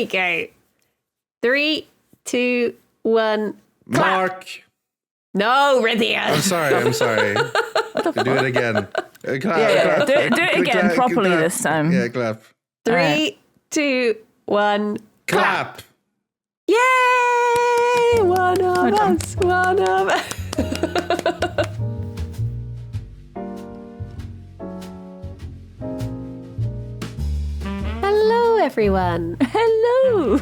we go. 3, 2, 1. Clap. Mark. No, Rythian. I'm sorry. Do it again. Clap, Yeah. clap. Do it again Clap, properly clap. this time. Yeah, clap. 3, 2, 1. Clap. Yay! One of us. Hello, everyone. Hello.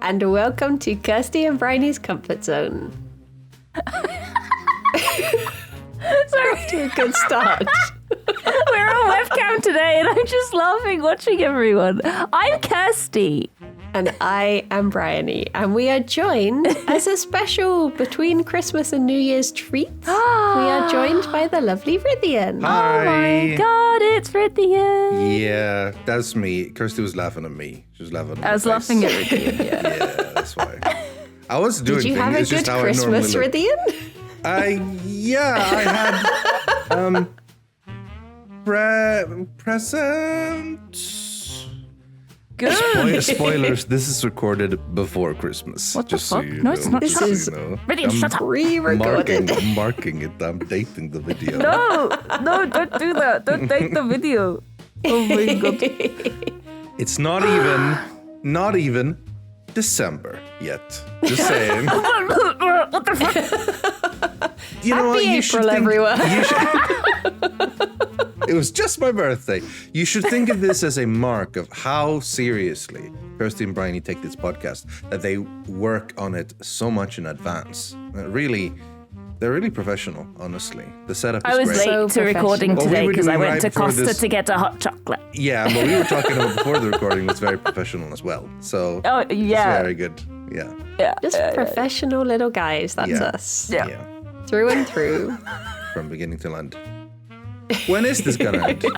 And welcome to Kirsty and Bryony's Comfort Zone. Sorry. To a good start. We're on webcam today and I'm just laughing watching everyone. I'm Kirsty. And I am Bryony. And we are joined as a special between Christmas and New Year's treat. We are joined by the lovely Rythian. Hi. Oh my god, it's Rythian. Yeah, that's me. Kirsty was laughing at me. She was laughing at I was my laughing face. at Rythian, yeah. Yeah, that's why. I was doing Did you things. have a It's just good how Christmas, I normally look. Rythian? I had presents. Good. Spoilers, this is recorded before Christmas. What the just fuck? So you No, know. it's not. This Just so is you know. Rythian, shut up. Pre-recorded. I'm marking it. I'm dating the video. No, don't do that. Don't take the video. Oh my god. It's not even December yet. Just saying. What the fuck? You know what? Happy You should April, think, everyone. It was just my birthday. You should think of this as a mark of how seriously Kirsty and Bryony take this podcast, that they work on it so much in advance. They're really professional, honestly. The setup is I was great. late So to recording professional. today Well, we were because I doing went right to before Costa this. to get a hot chocolate. Yeah, but we were talking about before the recording was very professional as well. So Oh, it's yeah. very good. Yeah. Yeah. Just professional little guys, that's Yeah. us. Yeah. Through and through. From beginning to end. When is this gonna end? Do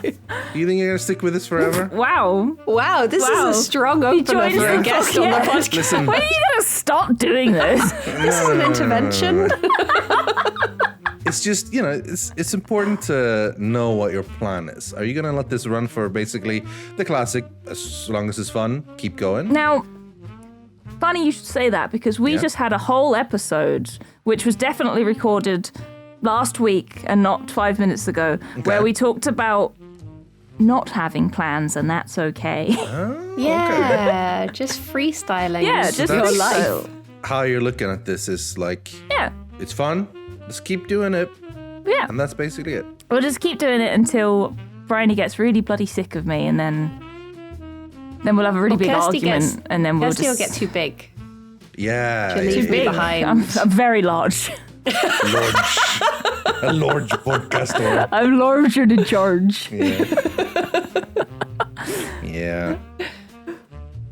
you think you're gonna stick with this forever? Wow. Wow, this Wow. is a strong He opener joins for a the guest on the podcast. podcast. Listen, When are you going to stop doing this? This is an intervention. it's just, you know, it's important to know what your plan is. Are you gonna let this run for basically the classic, as long as it's fun, keep going? Now, funny you should say that because we Yeah. just had a whole episode, which was definitely recorded last week and not 5 minutes ago, where we talked about not having plans and that's okay. Yeah, just freestyling. Yeah, just your That's- life. How you're looking at this is like, Yeah, it's fun, just keep doing it, yeah. and that's basically it. We'll just keep doing it until Bryony gets really bloody sick of me and then we'll have a really big Kirsty argument and then we'll Kirsty will just... get too big. Yeah. She'll leave me yeah. behind. I'm very large. A large podcaster. I'm large and in charge. Yeah.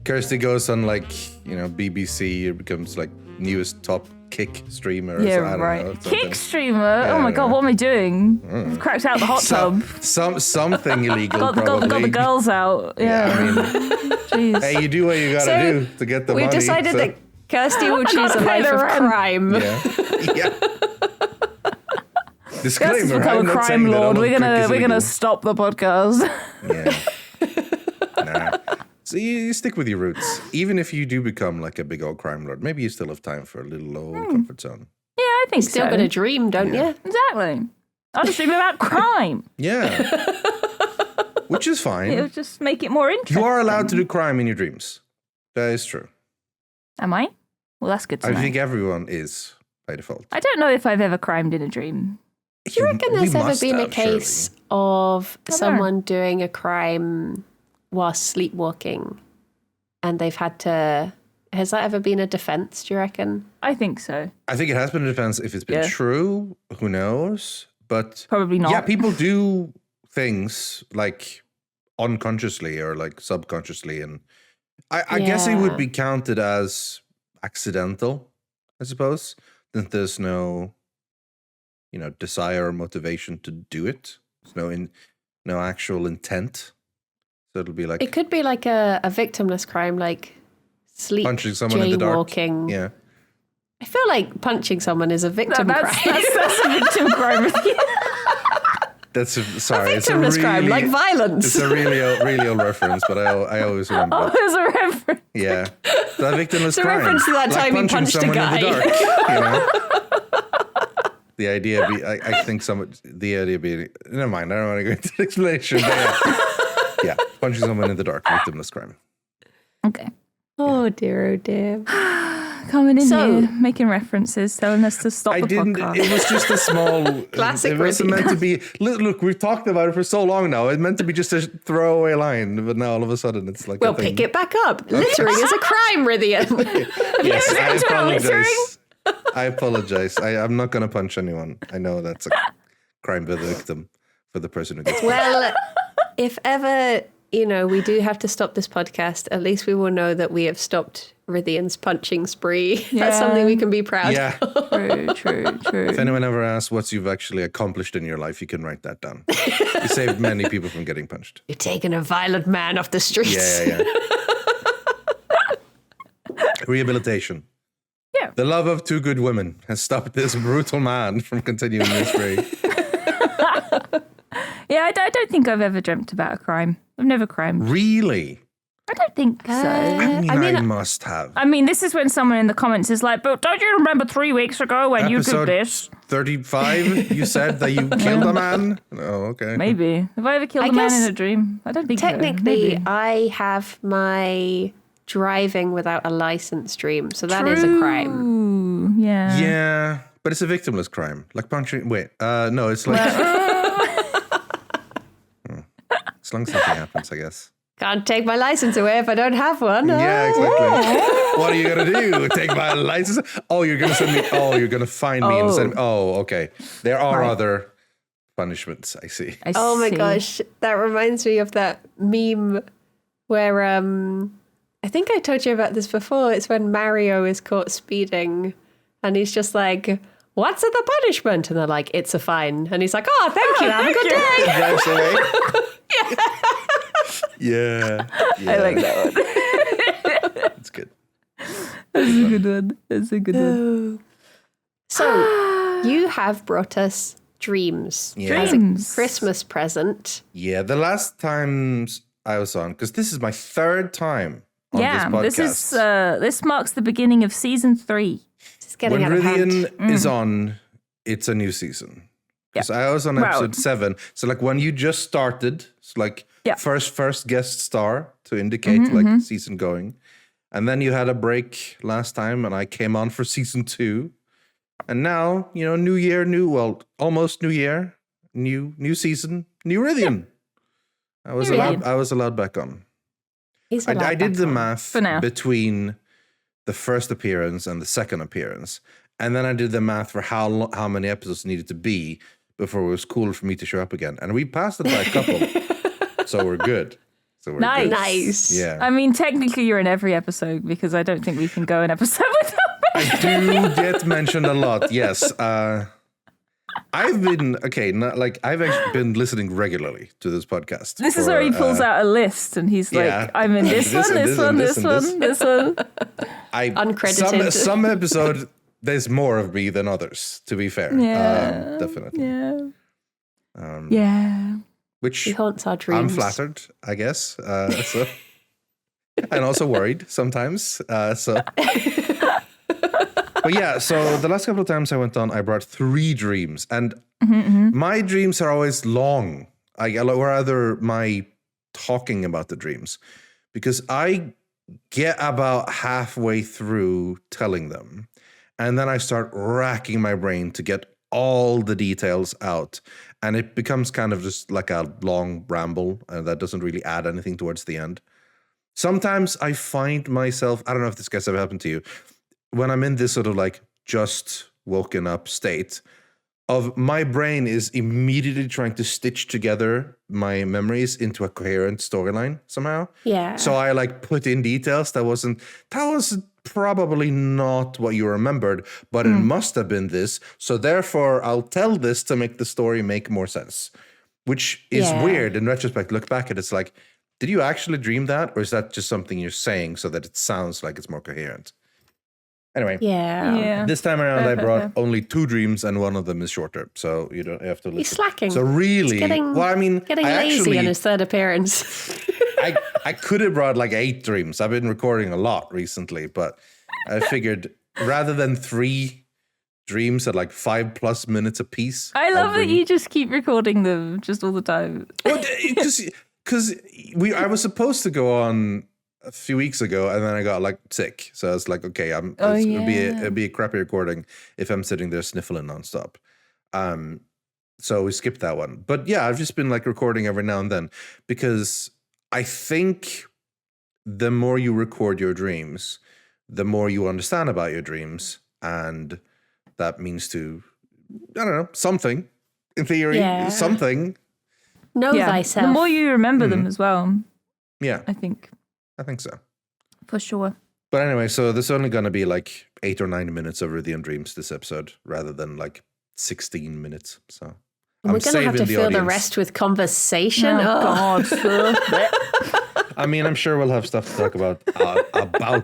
Kirsty goes on like, you know, BBC, becomes like newest top kick streamer. Yeah, or so, I don't right. know, something. Kick streamer. Oh my yeah. god, what am I doing? I've cracked out the hot tub. Something illegal, Got probably. the girls out. Yeah. I mean, Jeez. hey, you do what you gotta So, do to get the We money. decided so- that Kirsty will choose a gotta pay life the of rent. crime. Yeah. Yeah. Let's Disclaimer: become I'm a not crime saying that all lord. of We're crack is gonna illegal. stop the podcast. Yeah. Nah. So you stick with your roots, even if you do become like a big old crime lord. Maybe you still have time for a little old comfort zone. Yeah, I think Still so. got a dream, don't you? Exactly. I'll just dream about crime. Yeah. Which is fine. It'll just make it more interesting. You are allowed to do crime in your dreams. That is true. Am I? Well, that's good to I know. think everyone is by default. I don't know if I've ever crimed in a dream. Do you reckon there's we ever must been a have, case surely. of know. someone doing a crime whilst sleepwalking and they've had to... Has that ever been a defense, do you reckon? I think so. I think it has been a defense. If it's been Yeah. true, who knows? But Probably not. yeah, people do things like unconsciously or like subconsciously, and I guess it would Yeah. be counted as accidental, I suppose. That there's no, you know, desire or motivation to do it. There's no actual intent. So it'll be like It could be like a victimless crime, like sleep punching someone in the dark. jaywalking. Yeah. I feel like punching someone is a victim that's crime. a victim crime. sorry. A victimless crime, like violence. It's a really old reference, but I always remember. Oh, it. there's a reference. Yeah, that victimless It's a crime. reference to that time you punching punched a someone guy. in the dark, you know? The idea, I think the idea being, never mind. I don't want to go into the explanation. But yeah, punching someone in the dark, victimless crime. Okay. Oh dear, oh dear. Coming in here, making references, telling us to stop the podcast. It was just a small. Classic It wasn't Rythian. meant to be. Look, we've talked about it for so long now. It's meant to be just a throwaway line, but now all of a sudden it's like. Well, a thing. pick it back up. Littering is a crime, Rythian. Yes, ever I been to a apologize. littering? I apologize. I'm not going to punch anyone. I know that's a crime by the victim for the person who gets. Well, if ever, we do have to stop this podcast, at least we will know that we have stopped Rythian's punching spree. That's Yeah. something we can be proud Yeah. of. True. If anyone ever asks what you've actually accomplished in your life, you can write that down. You saved many people from getting punched. You've taken a violent man off the streets. Yeah. Rehabilitation. Yeah. The love of two good women has stopped this brutal man from continuing this spree. Yeah, I don't think I've ever dreamt about a crime. I've never crimed. Really? I don't think so. I must have. I mean, this is when someone in the comments is like, but don't you remember 3 weeks ago when you Episode did this? 35, you said that you killed a man? Oh, okay. Maybe. Have I ever killed I a man guess in a dream? I don't think Technically, so. I have my driving without a license dream, so that is a crime. Ooh, yeah. Yeah, but it's a victimless crime. Like punching. Wait, no, it's like. As long as something happens, I guess. Can't take my license away if I don't have one. Yeah, exactly. What are you gonna do? Take my license? Oh, you're gonna send me. Oh, you're gonna find me and send me. Oh, okay. There are other punishments. I see. Oh my gosh, that reminds me of that meme where I think I told you about this before. It's when Mario is caught speeding and he's just like, "What's the punishment?" And they're like, "It's a fine." And he's like, "Oh, thank you. Have a good day." Drives away. Yeah. I like that one. It's good. That's a good one. That's a good one. So you have brought us dreams Yeah. as Dreams. a Christmas present. Yeah, the last times I was on, because this is my third time on Yeah, this this podcast. is this marks the beginning of season 3. It's getting When out of hand. Rythian is on, it's a new season. Because I was on Well- episode 7. So like when you just started, it's like Yeah. first guest star to indicate like season going. And then you had a break last time and I came on for season 2. And now, new year, almost new year, new season, new Rythian. I was allowed back on. He's I allowed did back the on. math For now. between the first appearance and the second appearance. And then I did the math for how many episodes needed to be before it was cool for me to show up again. And we passed it by a couple. So we're good. Nice. Good. Nice. Yeah. I mean, technically you're in every episode because I don't think we can go an episode without me. I do get mentioned a lot, yes. I've been, I've actually been listeling regularly to this podcast. This is where he pulls out a list and he's like, yeah. I'm in this one, this one, this one, this one. Uncredited. Some episode, there's more of me than others, to be fair. Yeah. Definitely. Yeah. Um, Yeah. Which He haunts our dreams. I'm flattered, I guess. And also worried sometimes. But yeah, so the last couple of times I went on, I brought 3 dreams. And my dreams are always long. Or rather, my talking about the dreams. Because I get about halfway through telling them. And then I start racking my brain to get all the details out. And it becomes kind of just like a long ramble. And that doesn't really add anything towards the end. Sometimes I find myself, I don't know if this gets ever happened to you, when I'm in this sort of like just woken up state of my brain is immediately trying to stitch together my memories into a coherent storyline somehow. Yeah. So I like put in details that was probably not what you remembered, but it must have been this. So therefore I'll tell this to make the story make more sense, which is weird in retrospect. Look back at it, it's like, did you actually dream that? Or is that just something you're saying so that it sounds like it's more coherent? Anyway, Yeah. this time around I Fair, brought fair. only 2 dreams and one of them is shorter, so you don't have to listen. He's slacking. So really, He's getting, well, I mean, getting I lazy actually, on his third appearance. I could have brought like 8 dreams. I've been recording a lot recently, but I figured rather than 3 dreams at like 5+ minutes a piece. I love I'll that bring- you just keep recording them just all the time. Because I was supposed to go on a few weeks ago, and then I got like sick. So I was like, okay, it'd be a crappy recording if I'm sitting there sniffling nonstop. So we skipped that one. But yeah, I've just been like recording every now and then because I think the more you record your dreams, the more you understand about your dreams, and that means to, I don't know, something in theory, something. Know thyself. The more you remember them as well, Yeah, I think, so. for sure. But anyway, so there's only going to be like 8 or 9 minutes of Rythian dreams this episode, rather than like 16 minutes. So We're going to have to fill the audience. rest with conversation. Oh, God. I mean, I'm sure we'll have stuff to talk about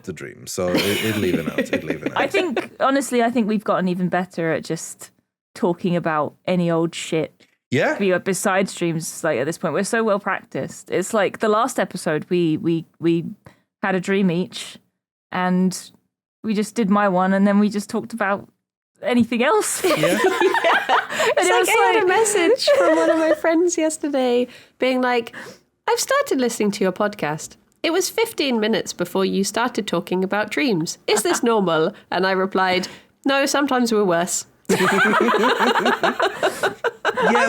the dream. So it'll even out. I think, honestly, we've gotten even better at just talking about any old shit. Yeah. Besides dreams, like at this point, we're so well practiced. It's like the last episode, we had a dream each, and we just did my one, and then we just talked about anything else. Yeah. It's like I had a message from one of my friends yesterday being like, I've started listening to your podcast. It was 15 minutes before you started talking about dreams. Is this normal? And I replied, no, sometimes we're worse. I'm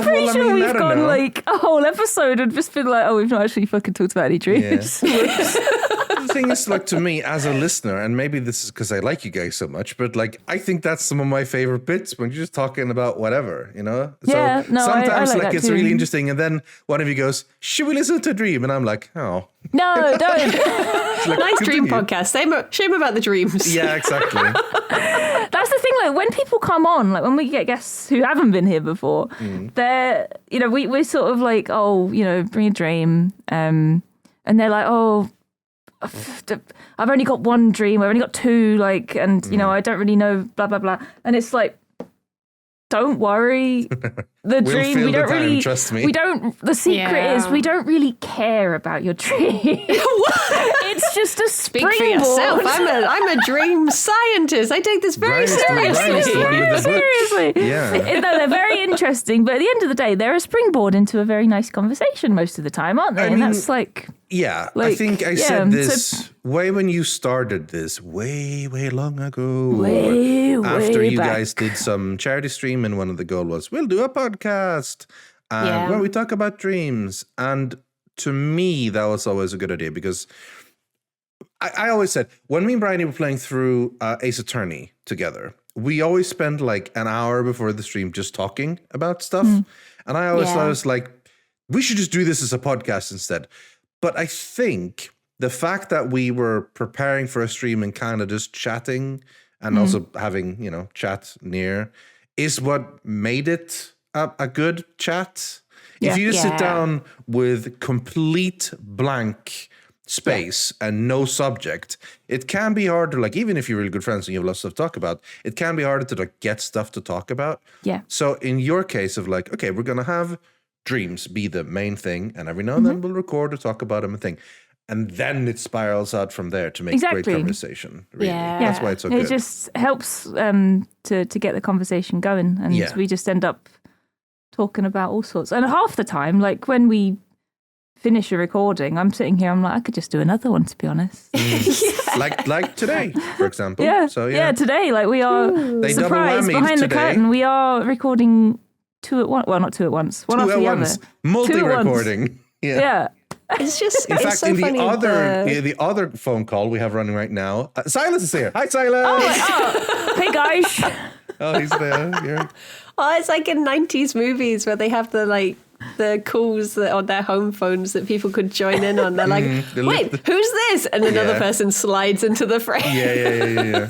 pretty sure we've gone like a whole episode and just been like, oh, we've not actually fucking talked about any dreams. The thing is, like, to me as a listener, and maybe this is because I like you guys so much, but like, I think that's some of my favorite bits when you're just talking about whatever, you know? Yeah, so no, sometimes I like like that it's too. really interesting, and then one of you goes, should we listen to a dream? And I'm like, oh. No, don't. It's like, Nice dream continue. podcast. Shame about the dreams. Yeah, exactly. That's the thing, like when people come on, like when we get guests who haven't been here before, they're, you know, we're sort of like, oh, you know, bring a dream. And they're like, oh, I've only got one dream. I've only got 2, like, and, you know, I don't really know, blah, blah, blah. And it's like, don't worry. The dream, fill we the don't time, really, trust me. we don't, the secret is we don't really care about your dream. It's just a Speak springboard. for yourself. I'm a dream scientist. I take this very Brian's seriously. the one with the book. Seriously. Yeah. No, they're very interesting, but at the end of the day, they're a springboard into a very nice conversation most of the time, aren't they? I And mean, that's like, Yeah, I Like, think I yeah, said so- this way when you started this, way long ago. Way, after way you back. guys did some charity stream, and one of the goal was, we'll do a podcast Yeah. where we talk about dreams. And to me, that was always a good idea, because I always said, when me and Brian were playing through Ace Attorney together, we always spent like an hour before the stream just talking about stuff. And I always thought, I was like, we should just do this as a podcast instead. But I think the fact that we were preparing for a stream and kind of just chatting and also having, you know, chat near is what made it a good chat. If you just sit down with complete blank space and no subject, it can be harder, like even if you're really good friends and you have lots of stuff to talk about, it can be harder to like get stuff to talk about. yeah. So in your case of like, okay, we're going to have dreams be the main thing, and every now and then we'll record or talk about them a thing. And then it spirals out from there to make Exactly. great conversation. Really. Yeah. That's why it's so It good. just helps to get the conversation going, and Yeah. we just end up talking about all sorts. And half the time, like when we finish a recording, I'm sitting here, I'm like, I could just do another one, to be honest. like today, for example. Yeah. So yeah, today, like we are They double surprised whammied behind the today. curtain. We are recording 2 at once. Well, not 2 at once. One 2 after at the once. other. Multi-recording. Yeah. Yeah. It's just, In it's fact, so in funny. the other phone call we have running right now, Silas is here. Hi, Silas. Hey guys. Oh, he's there. Yeah. Oh, it's like in 90s movies where they have the calls that on their home phones that people could join in on. They're like, the wait, lift- who's this? And another Yeah. person slides into the frame. Yeah.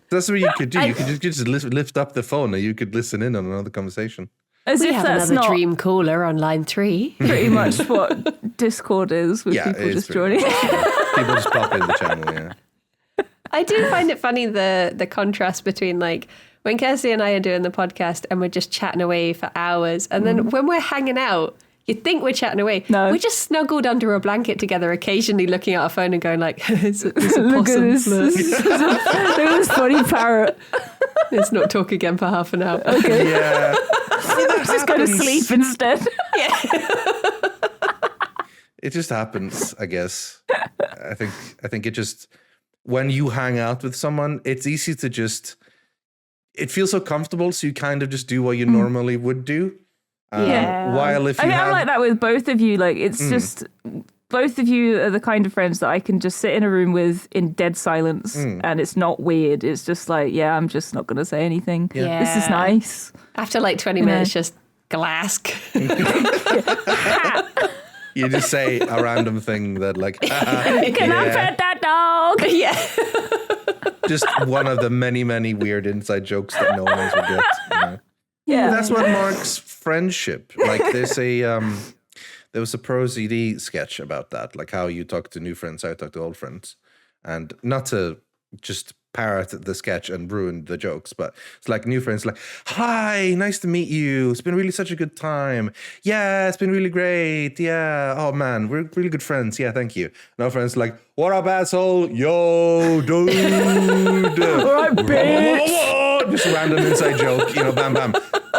That's what you could do. You could just lift up the phone and you could listen in on another conversation. As We if have that's another not dream caller on line 3. pretty much what Discord is, with Yeah, people it is just pretty joining. much, yeah. People just pop in the channel, yeah. I do find it funny the contrast between like when Kirsty and I are doing the podcast and we're just chatting away for hours, and then when we're hanging out, you think we're chatting away. No. We're just snuggled under a blanket together, occasionally looking at our phone and going like, it's a Look at possum. this. Look. Look at this funny parrot. Let's not talk again for half an hour. Okay. Yeah. Just go to sleep instead. It just happens, I guess. I think it just, when you hang out with someone, it's easy to just, it feels so comfortable, so you kind of just do what you normally would do. While if you I'm like that with both of you. Like, it's just, both of you are the kind of friends that I can just sit in a room with in dead silence, and it's not weird. It's just like, yeah, I'm just not going to say anything. Yeah. This is nice. After like 20 minutes, just glask. you just say a random thing that like, Can I pet that dog? Yeah. just one of the many, many weird inside jokes that no one else would get. You know? Yeah. That's what marks friendship. Like there's there was a Pro CD sketch about that, like how you talk to new friends, how you talk to old friends. And not to just parrot the sketch and ruin the jokes, but it's like new friends like, hi, nice to meet you. It's been really such a good time. Yeah, it's been really great. Yeah. Oh man, we're really good friends. Yeah, thank you. And our friends like, what up, asshole? Yo, dude. All right, bitch. Just a random inside joke, bam, bam.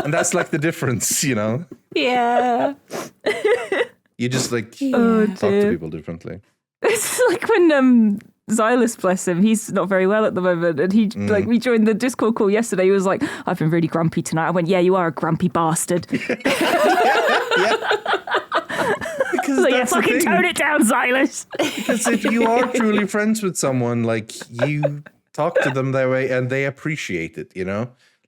And that's like the difference, Yeah. You just like Oh, talk to dear. people differently. It's like when Xylus, bless him, he's not very well at the moment, and he like we joined the Discord call yesterday. He was like, "I've been really grumpy tonight." I went, "Yeah, you are a grumpy bastard." Yeah. Because Like, yeah, that's the fucking thing. tone it down, Xylus. Because if you are truly friends with someone, like you talk to them that way and they appreciate it,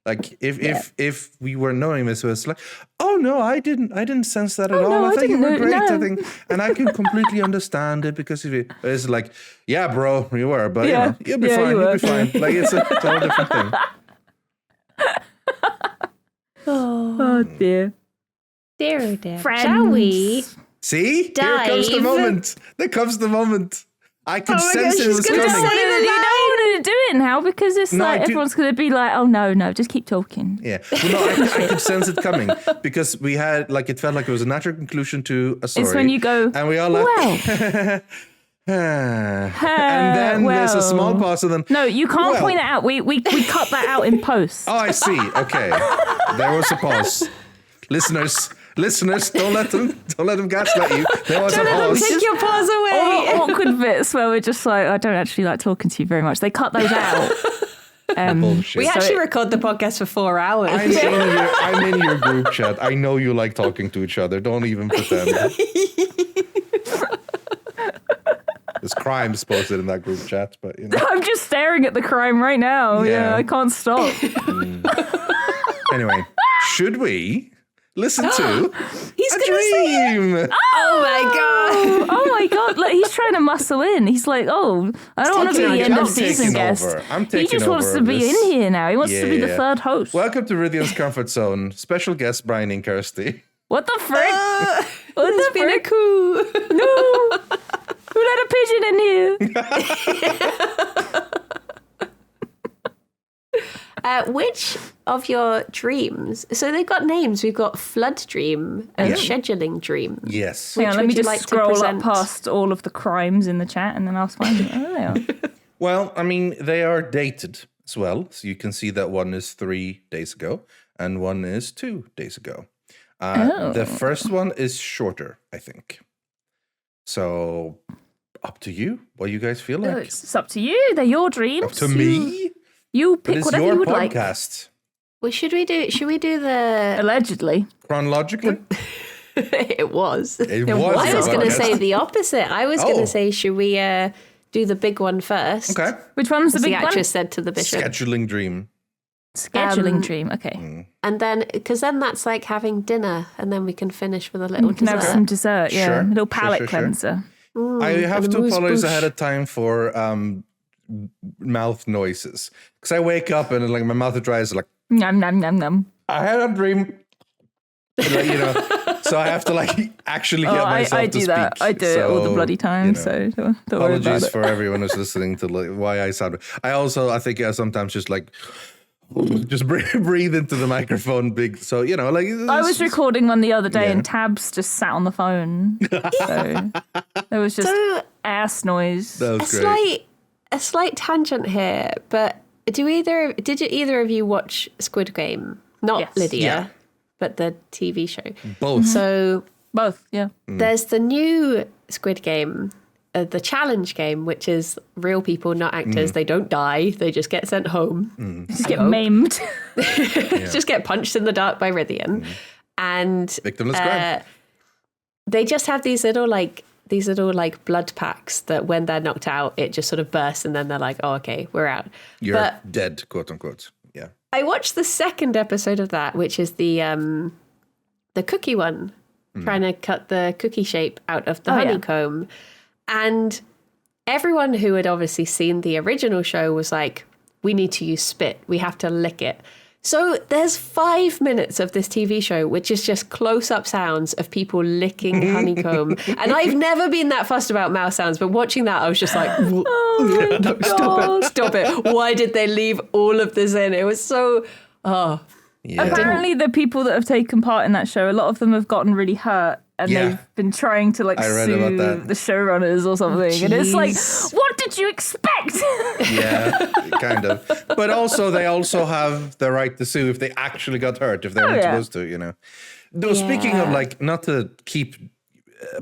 Like if we were anonymous, it was like, oh no, I didn't sense that at all. no, I I think you were didn't great. know, I no. think, and I can completely understand it because of it. It's like, yeah, bro, you were, but Yeah. you'll be Yeah, fine. you You'll were. be fine. Like it's a whole different thing. Oh dear. Dear, oh dear. Friends. Shall we? See, here comes the Dive. moment. There comes the moment. I could Oh my sense gosh, it she's was gonna coming. say the You don't want to do it now because it's No, I like do- everyone's going to be like, "Oh no, just keep talking." Yeah, well, no, I could sense it coming because we had like it felt like it was a natural conclusion to a story. It's when you go, and we all like, "Well." and then there's a small well. pause, and then No, you can't Well. point it out. We cut that out in post. oh, I see. Okay, there was a pause. Listeners, don't let them gaslight you. There was a pause. Take your paws All away. the awkward bits where we're just like, I don't actually like talking to you very much. They cut those out. Bullshit. We actually record the podcast for 4 hours. I'm in your group chat. I know you like talking to each other. Don't even pretend. There's crimes posted in that group chat, but I'm just staring at the crime right now. Yeah. Yeah, I can't stop. Anyway, should we listen to He's a gonna say it. dream? Oh my god. Oh my god! Like he's trying to muscle in. He's like, "Oh, I don't want to be taking the over. end of I'm season taking guest." over. I'm He taking just wants over to be this. in here now. He wants to be the Yeah. third host. Welcome to Rythian's Comfort Zone. Special guest Brian and Kirsty. What the frick? What It's the been a frick? coup. No! Who let a pigeon in here? Which of your dreams? So they've got names. We've got flood dream and Yeah. scheduling dream. Yes. Hang on, Which let would me you just like to scroll up present? past all of the crimes in the chat and then I'll find it. Oh, they are. Well, I mean, they are dated as well. So you can see that one is 3 days ago and one is 2 days ago. The first one is shorter, I think. So up to you. What do you guys feel like? It's up to you. They're your dreams. Up to me? You But pick it's whatever your you would like. podcast. Well, should we do the? Allegedly. Chronologically? It was. It was I your was going to podcast. say the opposite. I was going Oh. to say, should we do the big one first? Okay. Which one's the As the big one? actress said to the bishop. Scheduling dream. Scheduling dream. Okay. And then, because then that's like having dinner, and then we can finish with a little We can have dessert. some dessert. Yeah. Sure, A little sure, palate sure, sure. cleanser. I have and to a moose apologize bush. ahead of time for mouth noises. Because I wake up and like my mouth is dry. It's like, Nom nom nom nom. I had a dream. Like, So I have to like actually get myself I to do speak. that. I do it all the bloody time. You know, So don't worry about apologies it. for everyone who's listening to like, why I sound. I think I sometimes just like just breathe into the microphone big. So like I was recording one the other day Yeah. and Tabs just sat on the phone. So there was just ass noise. That was great. A slight tangent here, but did either of you watch Squid Game? Not Yes. Lydia, Yeah. but the TV show. Both. So Both, yeah. there's the new Squid Game, the challenge game, which is real people, not actors. They don't die; they just get sent home. Just get maimed. Just get punched in the dark by Rythian, and Victimless crime. they just have these little blood packs that when they're knocked out, it just sort of bursts, and then they're like, "Oh, okay, we're out." You're dead, quote unquote. Yeah. I watched the second episode of that, which is the cookie one, trying to cut the cookie shape out of the honeycomb. And everyone who had obviously seen the original show was like, we need to use spit. We have to lick it. So there's 5 minutes of this TV show, which is just close-up sounds of people licking honeycomb. And I've never been that fussed about mouth sounds, but watching that, I was just like, stop it. Why did they leave all of this in? It was so, Yeah. Apparently, the people that have taken part in that show, a lot of them have gotten really hurt. And they've been trying to I read about sue that. the showrunners or something. And it's like, what did you expect? Yeah, kind of. But also, they also have the right to sue if they actually got hurt, if they weren't supposed to, Though, speaking of like, not to keep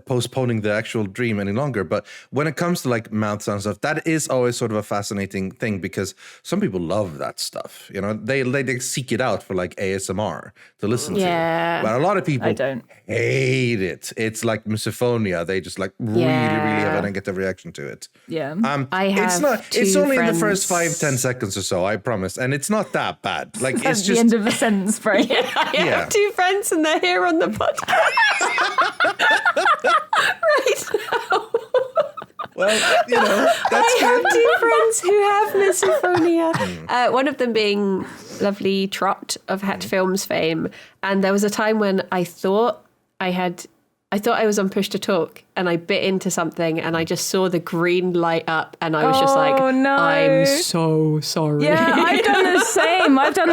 postponing the actual dream any longer, but when it comes to like mouth sound stuff, that is always sort of a fascinating thing because some people love that stuff. They seek it out for like ASMR to listen to. But a lot of people hate it. It's like misophonia. They just like really have a negative reaction to it. Yeah. I have it's only in the friends- first 5-10 seconds or so, I promise, and it's not that bad. Like That's it's the just end of the sentence, right? I have 2 friends and they're here on the podcast right now. well, that's I have good. 2 friends who have misophonia. One of them being lovely Trot of Hat Films fame. And there was a time when I thought I was on push to talk and I bit into something and I just saw the green light up and I was just like, no. I'm so sorry. Yeah, I've done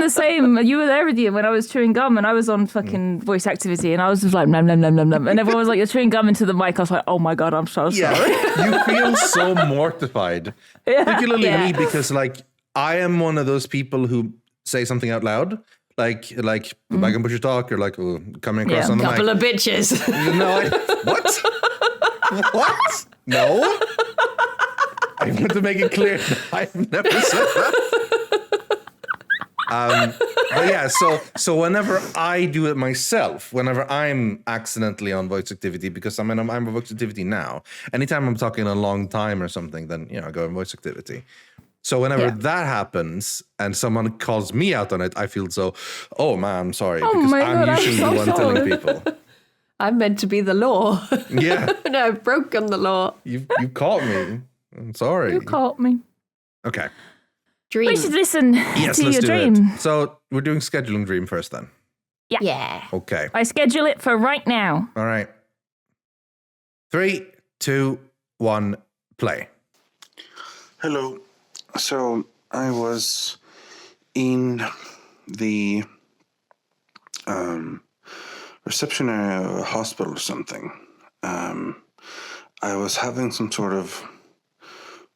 the same. You were there with you when I was chewing gum and I was on fucking voice activity and I was just like, nom, nom, nom, nom, nom. And everyone was like, you're chewing gum into the mic. I was like, oh my God, I'm so sorry. You feel so mortified. Particularly me, because like I am one of those people who say something out loud. Like back and push your talk, or like coming across on the Couple mic. of bitches. No, what? What? No. I want to make it clear that I've never said that. But yeah, so whenever I do it myself, whenever I'm accidentally on voice activity, because I'm on voice activity now, anytime I'm talking a long time or something, then I go in voice activity. So whenever that happens and someone calls me out on it, I feel so, oh man, I'm sorry. Because I'm usually the one telling people. I'm meant to be the law. Yeah. No, I've broken the law. You caught me. I'm sorry. You caught me. Okay. Dream. We should listen Yes, to let's your do dream. it. So we're doing scheduling dream first then. Yeah. Okay. I schedule it for right now. All right. 3, 2, 1, play. Hello. So I was in the reception area of a hospital or something. I was having some sort of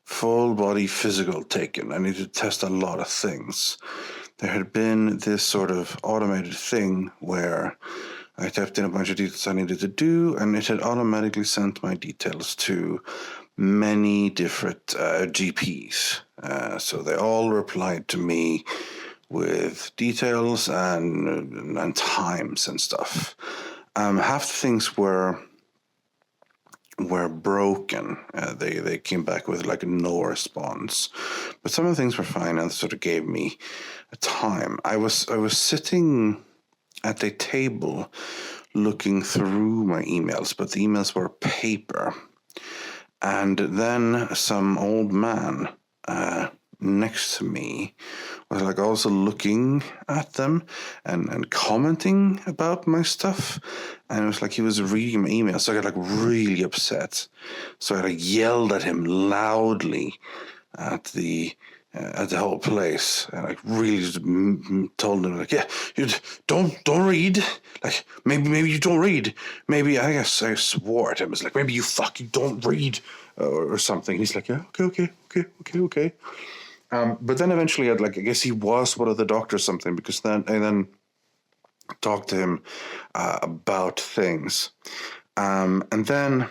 full body physical taken. I needed to test a lot of things. There had been this sort of automated thing where I typed in a bunch of details I needed to do, and it had automatically sent my details to many different GPs. So they all replied to me with details and times and stuff. Half the things were broken. They came back with like no response, but some of the things were fine and sort of gave me a time. I was sitting at a table looking through my emails, but the emails were paper. And then some old man next to me was like also looking at them and commenting about my stuff. And it was like he was reading my email. So I got like really upset. So I like yelled at him loudly at the whole place, and like really just told him like, yeah, you don't read. Like maybe you don't read. Maybe I guess I swore at him. It's like maybe you fucking don't read or something. He's like, yeah, okay. But then eventually, I guess he was one of the doctors or something, because then I then talked to him about things, and then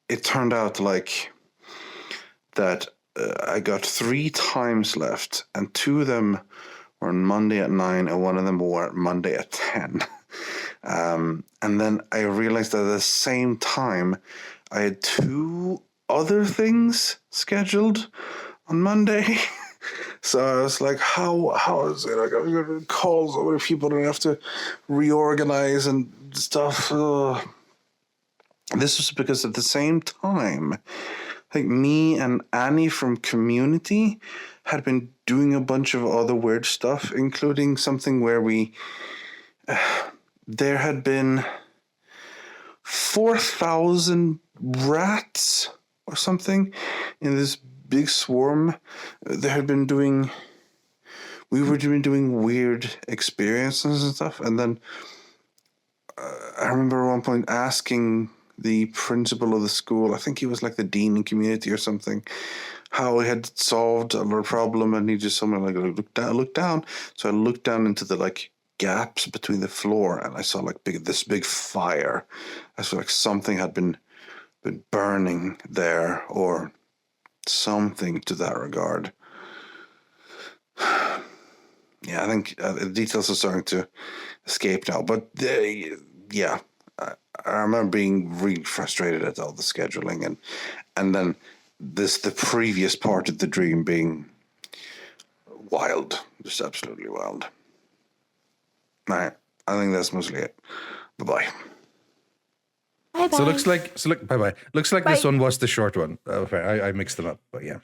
it turned out like that. I got 3 times left, and 2 of them were on Monday at 9, and 1 of them were Monday at 10. And then I realized that at the same time, I had 2 other things scheduled on Monday. So I was like, how is it? Like, I'm going to call so many people and I have to reorganize and stuff. This was because at the same time, I think me and Annie from Community had been doing a bunch of other weird stuff, including something where there had been 4,000 rats or something in this big swarm. We were doing weird experiences and stuff. And then I remember at one point asking the principal of the school, I think he was like the dean in Community or something, how he had solved a problem, and he just told me like, look down. So I looked down into the like gaps between the floor, and I saw like this big fire. I saw like something had been burning there, or something to that regard. Yeah, I think the details are starting to escape now, but yeah. I remember being really frustrated at all the scheduling, and then the previous part of the dream being wild, just absolutely wild. All right, I think that's mostly it. Bye-bye. Bye-bye. Bye-bye. Looks like Bye. this one was the short one. Okay, I mixed them up, but yeah.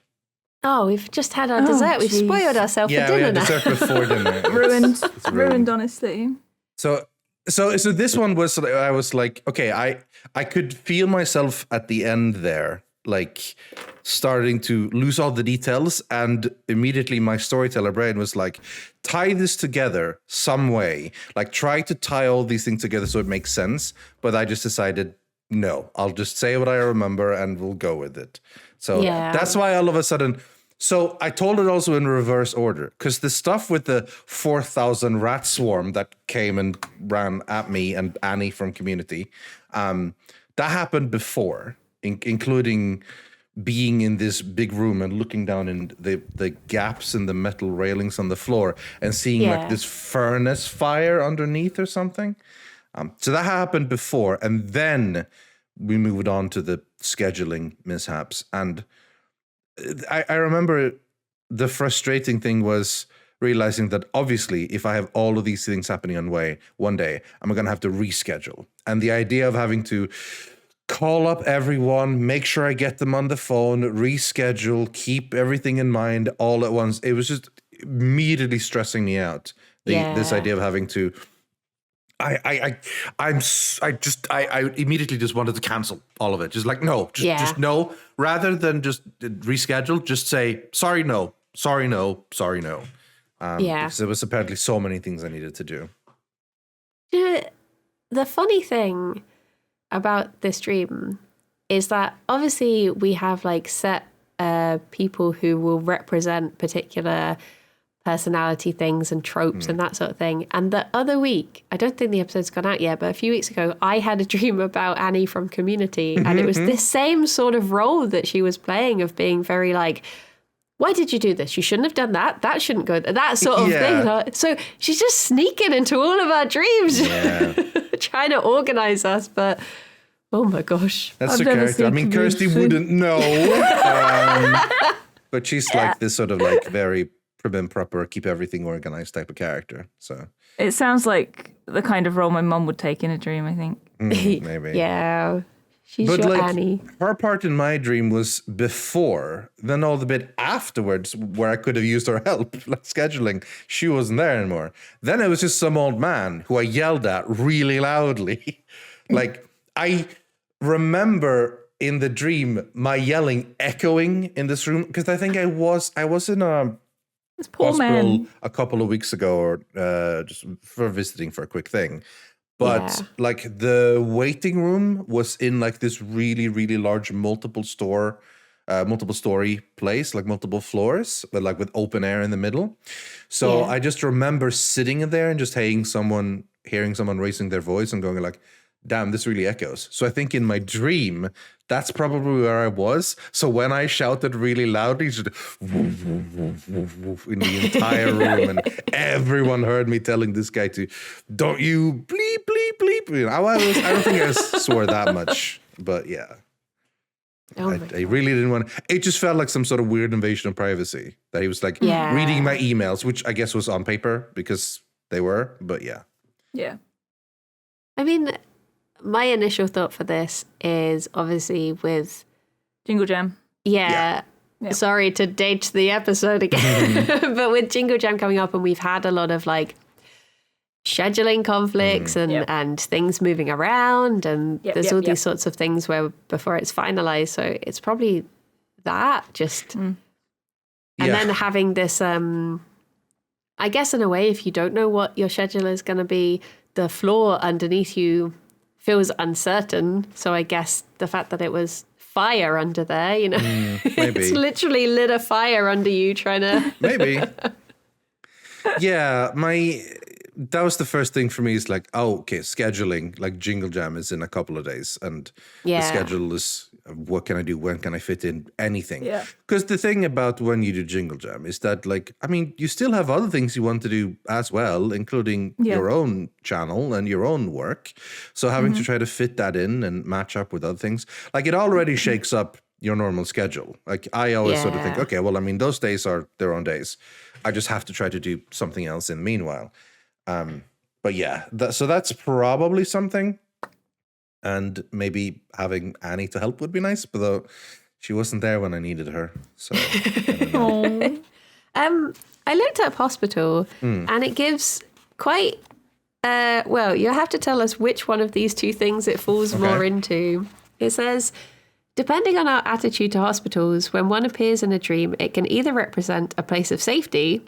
Oh, we've just had our dessert. We've jeez. spoiled ourselves for Yeah, we dinner had now. dessert before dinner. It's ruined, honestly. So this one was, I was like, okay, I could feel myself at the end there, like starting to lose all the details, and immediately my storyteller brain was like, tie this together some way, like try to tie all these things together so it makes sense. But I just decided, no, I'll just say what I remember and we'll go with it. So that's why all of a sudden. So I told it also in reverse order, because the stuff with the 4,000 rat swarm that came and ran at me and Annie from Community, that happened before, including being in this big room and looking down in the gaps in the metal railings on the floor and seeing like this furnace fire underneath or something. So that happened before, and then we moved on to the scheduling mishaps. And I remember the frustrating thing was realizing that obviously if I have all of these things happening one day, I'm going to have to reschedule. And the idea of having to call up everyone, make sure I get them on the phone, reschedule, keep everything in mind all at once, it was just immediately stressing me out. This idea of having to... I immediately just wanted to cancel all of it. Just like, no, just no. Rather than just reschedule, just say, sorry, no. Because there was apparently so many things I needed to do. The funny thing about this dream is that obviously we have like set people who will represent particular personality things and tropes and that sort of thing. And the other week, I don't think the episode's gone out yet, but a few weeks ago, I had a dream about Annie from Community, and it was this same sort of role that she was playing of being very like, why did you do this? You shouldn't have done that. That shouldn't go. That sort of thing. So she's just sneaking into all of our dreams, trying to organize us. But oh my gosh, that's the character. I mean, Kirsty wouldn't know, but she's like this sort of like very prim and proper, keep everything organized type of character. So it sounds like the kind of role my mum would take in a dream, I think. Maybe. Yeah. She's But your like Annie. her part in my dream was before, then all the bit afterwards where I could have used her help, like scheduling, she wasn't there anymore. Then it was just some old man who I yelled at really loudly. Like I remember in the dream my yelling echoing in this room because I think I was in a This poor hospital man. a couple of weeks ago, or just for visiting for a quick thing. But Yeah. like the waiting room was in like this really, really large multiple story place, like multiple floors, but like with open air in the middle. So Yeah. I just remember sitting in there and just hearing someone raising their voice and going like, damn, this really echoes. So I think in my dream, that's probably where I was. So when I shouted really loudly, just woof, woof, woof, woof, woof, in the entire room, and everyone heard me telling this guy to, don't you bleep, bleep, bleep. You know, I don't think I swore that much, but yeah. Oh my I really didn't want. It just felt like some sort of weird invasion of privacy that he was like Yeah. reading my emails, which I guess was on paper because they were, but yeah. Yeah. I mean, my initial thought for this is obviously with Jingle Jam. Yeah. Sorry to date the episode again, but with Jingle Jam coming up, and we've had a lot of like scheduling conflicts and things moving around, and there's all these sorts of things where before it's finalized. So it's probably that just, and then having this, I guess in a way, if you don't know what your schedule is going to be, the floor underneath you feels uncertain. So I guess the fact that it was fire under there, you know, Maybe. it's literally lit a fire under you trying to. Maybe. Yeah, that was the first thing for me is like, oh, okay, scheduling, like Jingle Jam is in a couple of days. And the schedule is, what can I do? When can I fit in anything? Yeah. Because the thing about when you do Jingle Jam is that, like, I mean, you still have other things you want to do as well, including your own channel and your own work. So having to try to fit that in and match up with other things, like it already shakes up your normal schedule. Like I always sort of think, okay, well, I mean, those days are their own days. I just have to try to do something else in the meanwhile. But yeah, so that's probably something. And maybe having Annie to help would be nice, but though she wasn't there when I needed her. So I don't know. I looked up hospital and it gives quite, well, you have to tell us which one of these two things it falls more into. It says, depending on our attitude to hospitals, when one appears in a dream, it can either represent a place of safety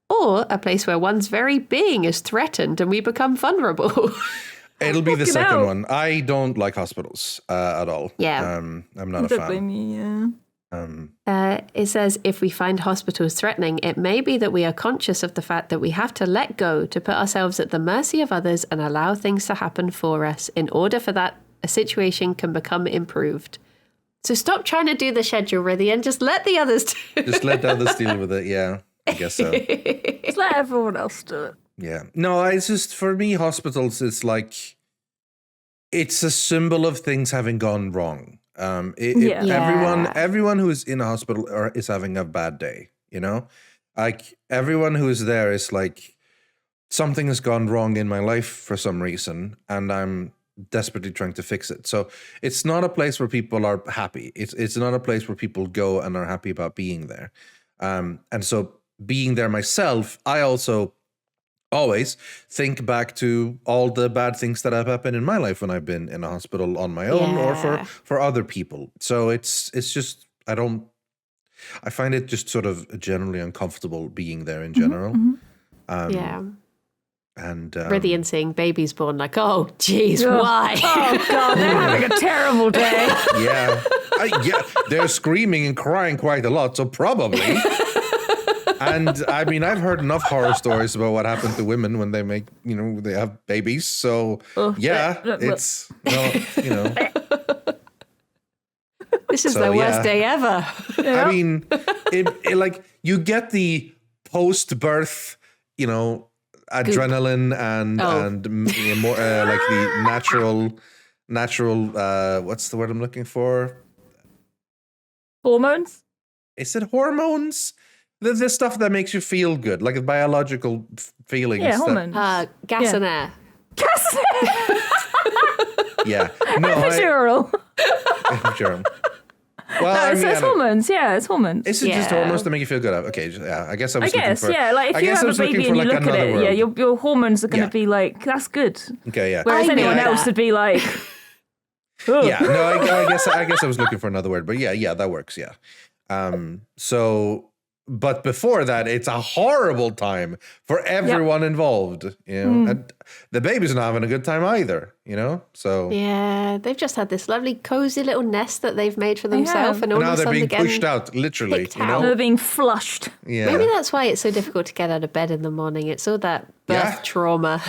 or a place where one's very being is threatened and we become vulnerable. It'll be the second hell. one. I don't like hospitals at all. Yeah. I'm not a Don't fan. blame me, It says, if we find hospitals threatening, it may be that we are conscious of the fact that we have to let go to put ourselves at the mercy of others and allow things to happen for us in order for that a situation can become improved. So stop trying to do the schedule, Rythian. Just let the others do it. Just let the others deal with it. Yeah, I guess so. Just let everyone else do it. Yeah. No, it's just, for me, hospitals, it's like, it's a symbol of things having gone wrong. Everyone who is in a hospital is having a bad day, you know? Like, everyone who is there is like, something has gone wrong in my life for some reason, and I'm desperately trying to fix it. So it's not a place where people are happy. It's not a place where people go and are happy about being there. And so being there myself, I also always think back to all the bad things that have happened in my life when I've been in a hospital on my own or for other people. So it's just, I find it just sort of generally uncomfortable being there in general. And Rythian seeing babies born, like, oh, geez, why? Oh, God, they're having a terrible day. yeah, they're screaming and crying quite a lot, so probably. And I mean, I've heard enough horror stories about what happened to women when they make, they have babies. So it's, This is the worst day ever. I mean, it like you get the post-birth, adrenaline and more like the natural. What's the word I'm looking for? Hormones? Is it hormones? The stuff that makes you feel good, like biological feelings. Yeah, hormones. Gas and air. Gas. Yeah. No, Epidural. Sure. Well, No, I it's, mean, it's hormones. Yeah, it's hormones. is it just Yeah. hormones to make you feel good? Okay, yeah. I guess I was I looking guess, for. yeah. Like I if you guess I have a was looking baby for and you like look at another it, word. your hormones are going to Yeah. be like, that's good. Okay, yeah. Whereas I know anyone else that. would be like, ugh. Yeah, no, I guess I was looking for another word, but yeah, that works. Yeah. But before that, it's a horrible time for everyone involved. You know, and the baby's not having a good time either. You know, so Yeah, they've just had this lovely cozy little nest that they've made for themselves, have. and all now of a they're sudden being again, pushed out, literally. picked You know, They're being flushed. yeah. Maybe that's why it's so difficult to get out of bed in the morning. It's all that birth Yeah. trauma.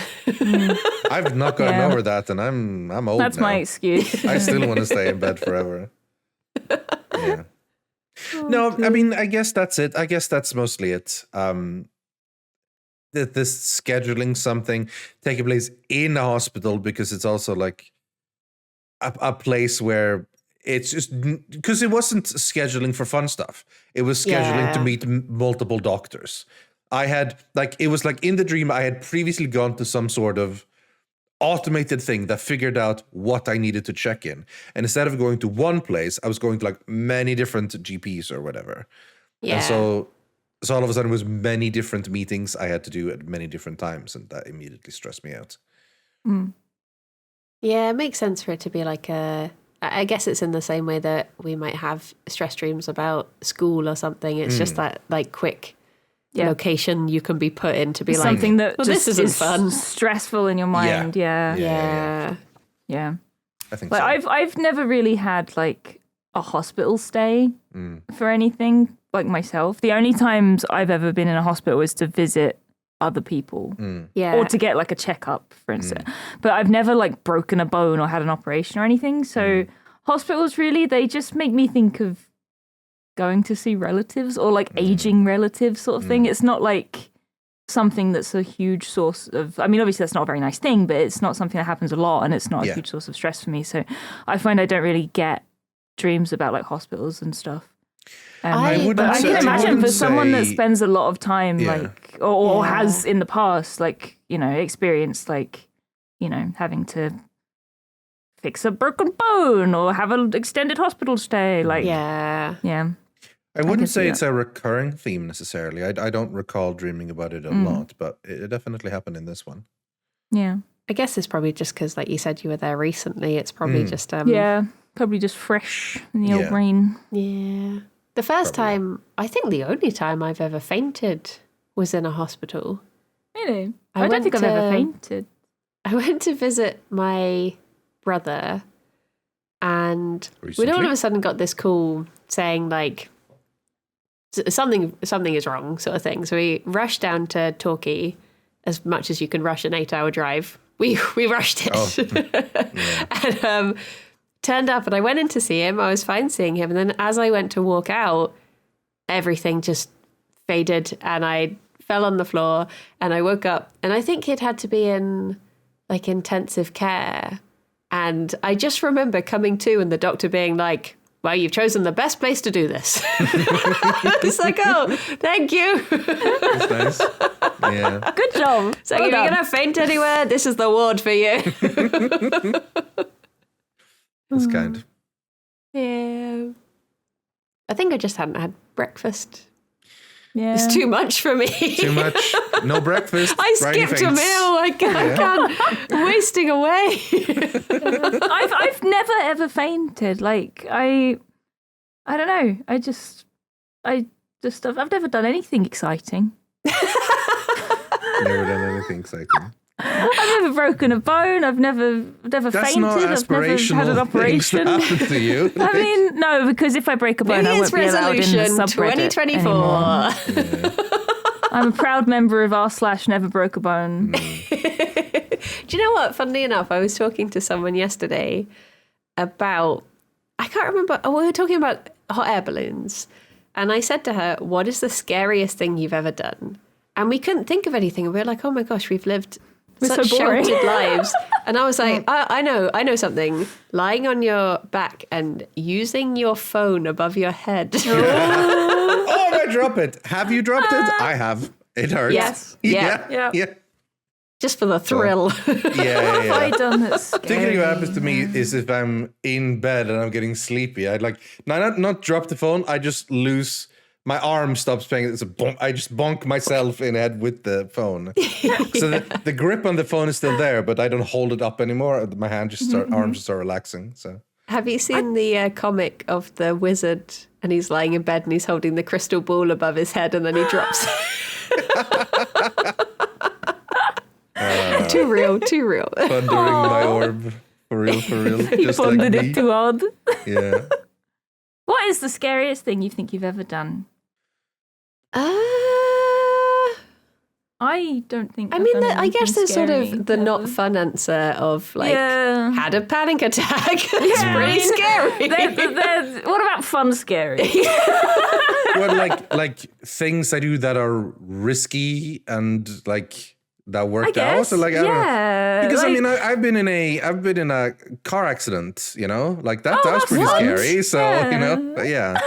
I've not gotten Yeah. over that, and I'm old. That's now. my excuse. I still want to stay in bed forever. Yeah. No, I mean, I guess that's it. I guess that's mostly it. This scheduling something taking place in a hospital, because it's also like a place where it's just because it wasn't scheduling for fun stuff. It was scheduling to Yeah. meet multiple doctors. I had it was like in the dream, I had previously gone to some sort of automated thing that figured out what I needed to check in. And instead of going to one place, I was going to like many different GPs or whatever. Yeah. And so all of a sudden it was many different meetings I had to do at many different times, and that immediately stressed me out. Yeah, it makes sense for it to be like I guess it's in the same way that we might have stress dreams about school or something. It's just that like quick location you can be put in to be like, Something that well, just this isn't is fun. stressful in your mind. Yeah. Yeah. I think Like so. I've never really had like a hospital stay for anything like myself. The only times I've ever been in a hospital was to visit other people Yeah. or to get like a checkup, for instance. But I've never like broken a bone or had an operation or anything. So hospitals really, they just make me think of going to see relatives or like aging relatives sort of thing. It's not like something that's a huge source of, I mean, obviously that's not a very nice thing, but it's not something that happens a lot, and it's not a huge source of stress for me. So I find I don't really get dreams about like hospitals and stuff. I wouldn't But I say- can I imagine for wouldn't someone that say- spends a lot of time like or Yeah. has in the past like, you know, experienced like, you know, having to fix a broken bone or have an extended hospital stay, like Yeah. I wouldn't see say that. it's a recurring theme necessarily. I don't recall dreaming about it a lot, but it definitely happened in this one. yeah. I guess it's probably just because, like you said, you were there recently. It's probably just Yeah, probably just fresh in the old Yeah. brain. Yeah. The first time, I think the only time I've ever fainted was in a hospital. Really? I I don't think I've went ever to- fainted. I went to visit my brother, and we'd all Recently? of a sudden got this call saying like something is wrong, sort of thing. So we rushed down to Torquay, as much as you can rush an 8-hour drive. We rushed it, and turned up, and I went in to see him. I was fine seeing him, and then as I went to walk out, everything just faded, and I fell on the floor, and I woke up, and I think he'd had to be in like intensive care. And I just remember coming to and the doctor being like, well, you've chosen the best place to do this. It's like, oh, thank you. It's nice. Yeah. Good job. So Well if you're done. going to faint anywhere, this is the ward for you. That's kind. Yeah. I think I just hadn't had breakfast. Yeah. It's too much for me. Too much. No breakfast. I Briny skipped a faints. meal. I can't. I'm wasting away. I've never ever fainted. Like I don't know. I've never done anything exciting. Never done anything exciting. I've never broken a bone. I've never That's fainted. not I've never had an aspirational things to operation. happen to you. I mean, no, because if I break a bone, New I Year's won't be allowed in the resolution subreddit 2024. anymore. I'm a proud member of r/never broke a bone. Do you know what? Funnily enough, I was talking to someone yesterday about, I can't remember, we were talking about hot air balloons. And I said to her, what is the scariest thing you've ever done? And we couldn't think of anything. And we were like, oh my gosh, we've lived such so boring. sheltered lives. And I was like, I know something. Lying on your back and using your phone above your head. Oh, I drop it. Have you dropped it? I have. It hurts. Yes. Yeah. Yeah. Yeah. Just for the thrill. What have I done that's scary? Typically what happens to me is if I'm in bed and I'm getting sleepy, I'd like not drop the phone, I just lose my arm stops playing. It's a bonk. I just bonk myself in the head with the phone. So the grip on the phone is still there, but I don't hold it up anymore. My hand arms just start relaxing. So Have you seen the comic of the wizard and he's lying in bed and he's holding the crystal ball above his head and then he drops Too real. Thundering my orb. For real. You Just pondered like it me. too hard. Yeah. What is the scariest thing you think you've ever done? I don't think. I I've mean, done I guess anything there's sort scary of the ever. not fun answer of like, Yeah. had a panic attack. It's Yeah, pretty scary. What about fun scary? Well, like things I do that are risky and like that worked out. So like I don't know. yeah. Because like, I mean, I've been in a car accident, you know, like that. Oh, That was that's pretty fun. scary. So Yeah. you know, but yeah.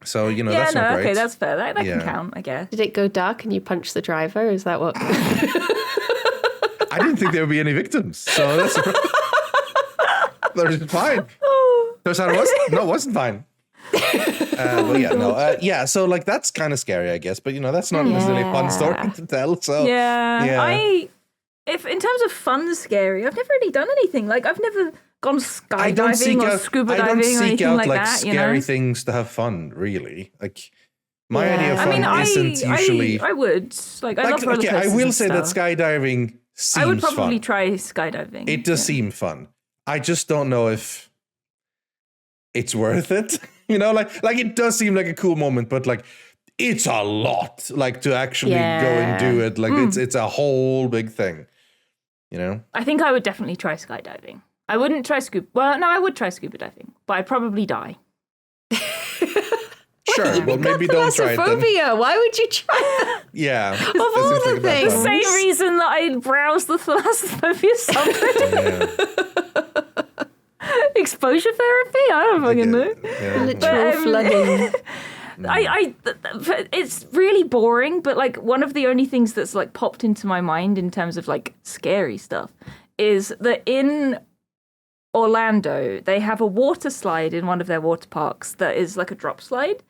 So you know, yeah, that's no, not great. okay, that's fair. That Yeah. can count, I guess. Did it go dark and you punched the driver? Is that what? I didn't think there would be any victims, so that's they're fine. Turns out it was no, it wasn't fine. But yeah, no, yeah. So like that's kind of scary, I guess. But you know, that's not necessarily a fun story to tell. So Yeah. If in terms of fun scary, I've never really done anything. Like I've never gone skydiving or scuba diving or anything like that. Scary You know? things to have fun, really. Like my idea of Yeah. fun isn't usually. I would like. I love roller okay, I coasters will and say that stuff. skydiving seems I would probably fun. try skydiving. It does seem fun. I just don't know if it's worth it. You know, like it does seem like a cool moment, but like it's a lot. Like to actually go and do it. Like it's a whole big thing. You know? I think I would definitely try skydiving. I wouldn't try scuba. Well, no, I would try scuba diving, but I'd probably die. Sure. Well, maybe don't try it then. Thalassophobia. Why would you try that? Yeah. Of all the things. Same reason that I browsed the thalassophobia subreddit. Yeah. Exposure therapy? I don't fucking know. Yeah. Literal flooding. It's really boring, but like one of the only things that's like popped into my mind in terms of like scary stuff is that in Orlando they have a water slide in one of their water parks that is like a drop slide.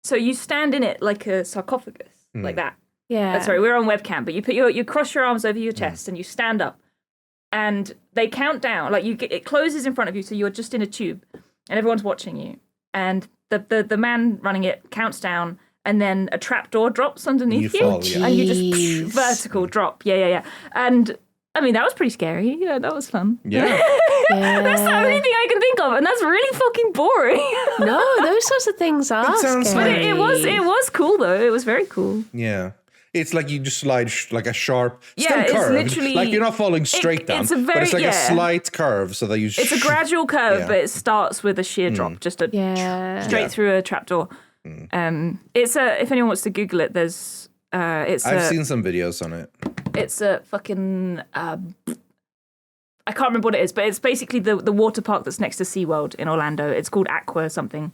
So you stand in it like a sarcophagus, like that. Yeah. Sorry, we're on webcam, but you cross your arms over your chest and you stand up, and they count down. Like it closes in front of you, so you're just in a tube, and everyone's watching you. And the man running it counts down, and then a trapdoor drops underneath You you, fall, yeah. and you just Jeez. vertical drop. Yeah. And I mean that was pretty scary. Yeah, that was fun. Yeah. That's the only thing I can think of, and that's really fucking boring. No, those sorts of things are sounds scary. like- it was cool though. It was very cool. Yeah. It's like you just slide like a sharp, Yeah, still it's curved. literally- Like you're not falling straight down, it's a but very- it's like a yeah. slight curve so that you. It's a gradual curve, Yeah. but it starts with a sheer drop, just a Yeah. straight through a trapdoor. It's a. If anyone wants to Google it, there's. It's I've a. seen some videos on it. It's a fucking. I can't remember what it is, but it's basically the water park that's next to SeaWorld in Orlando. It's called Aqua something.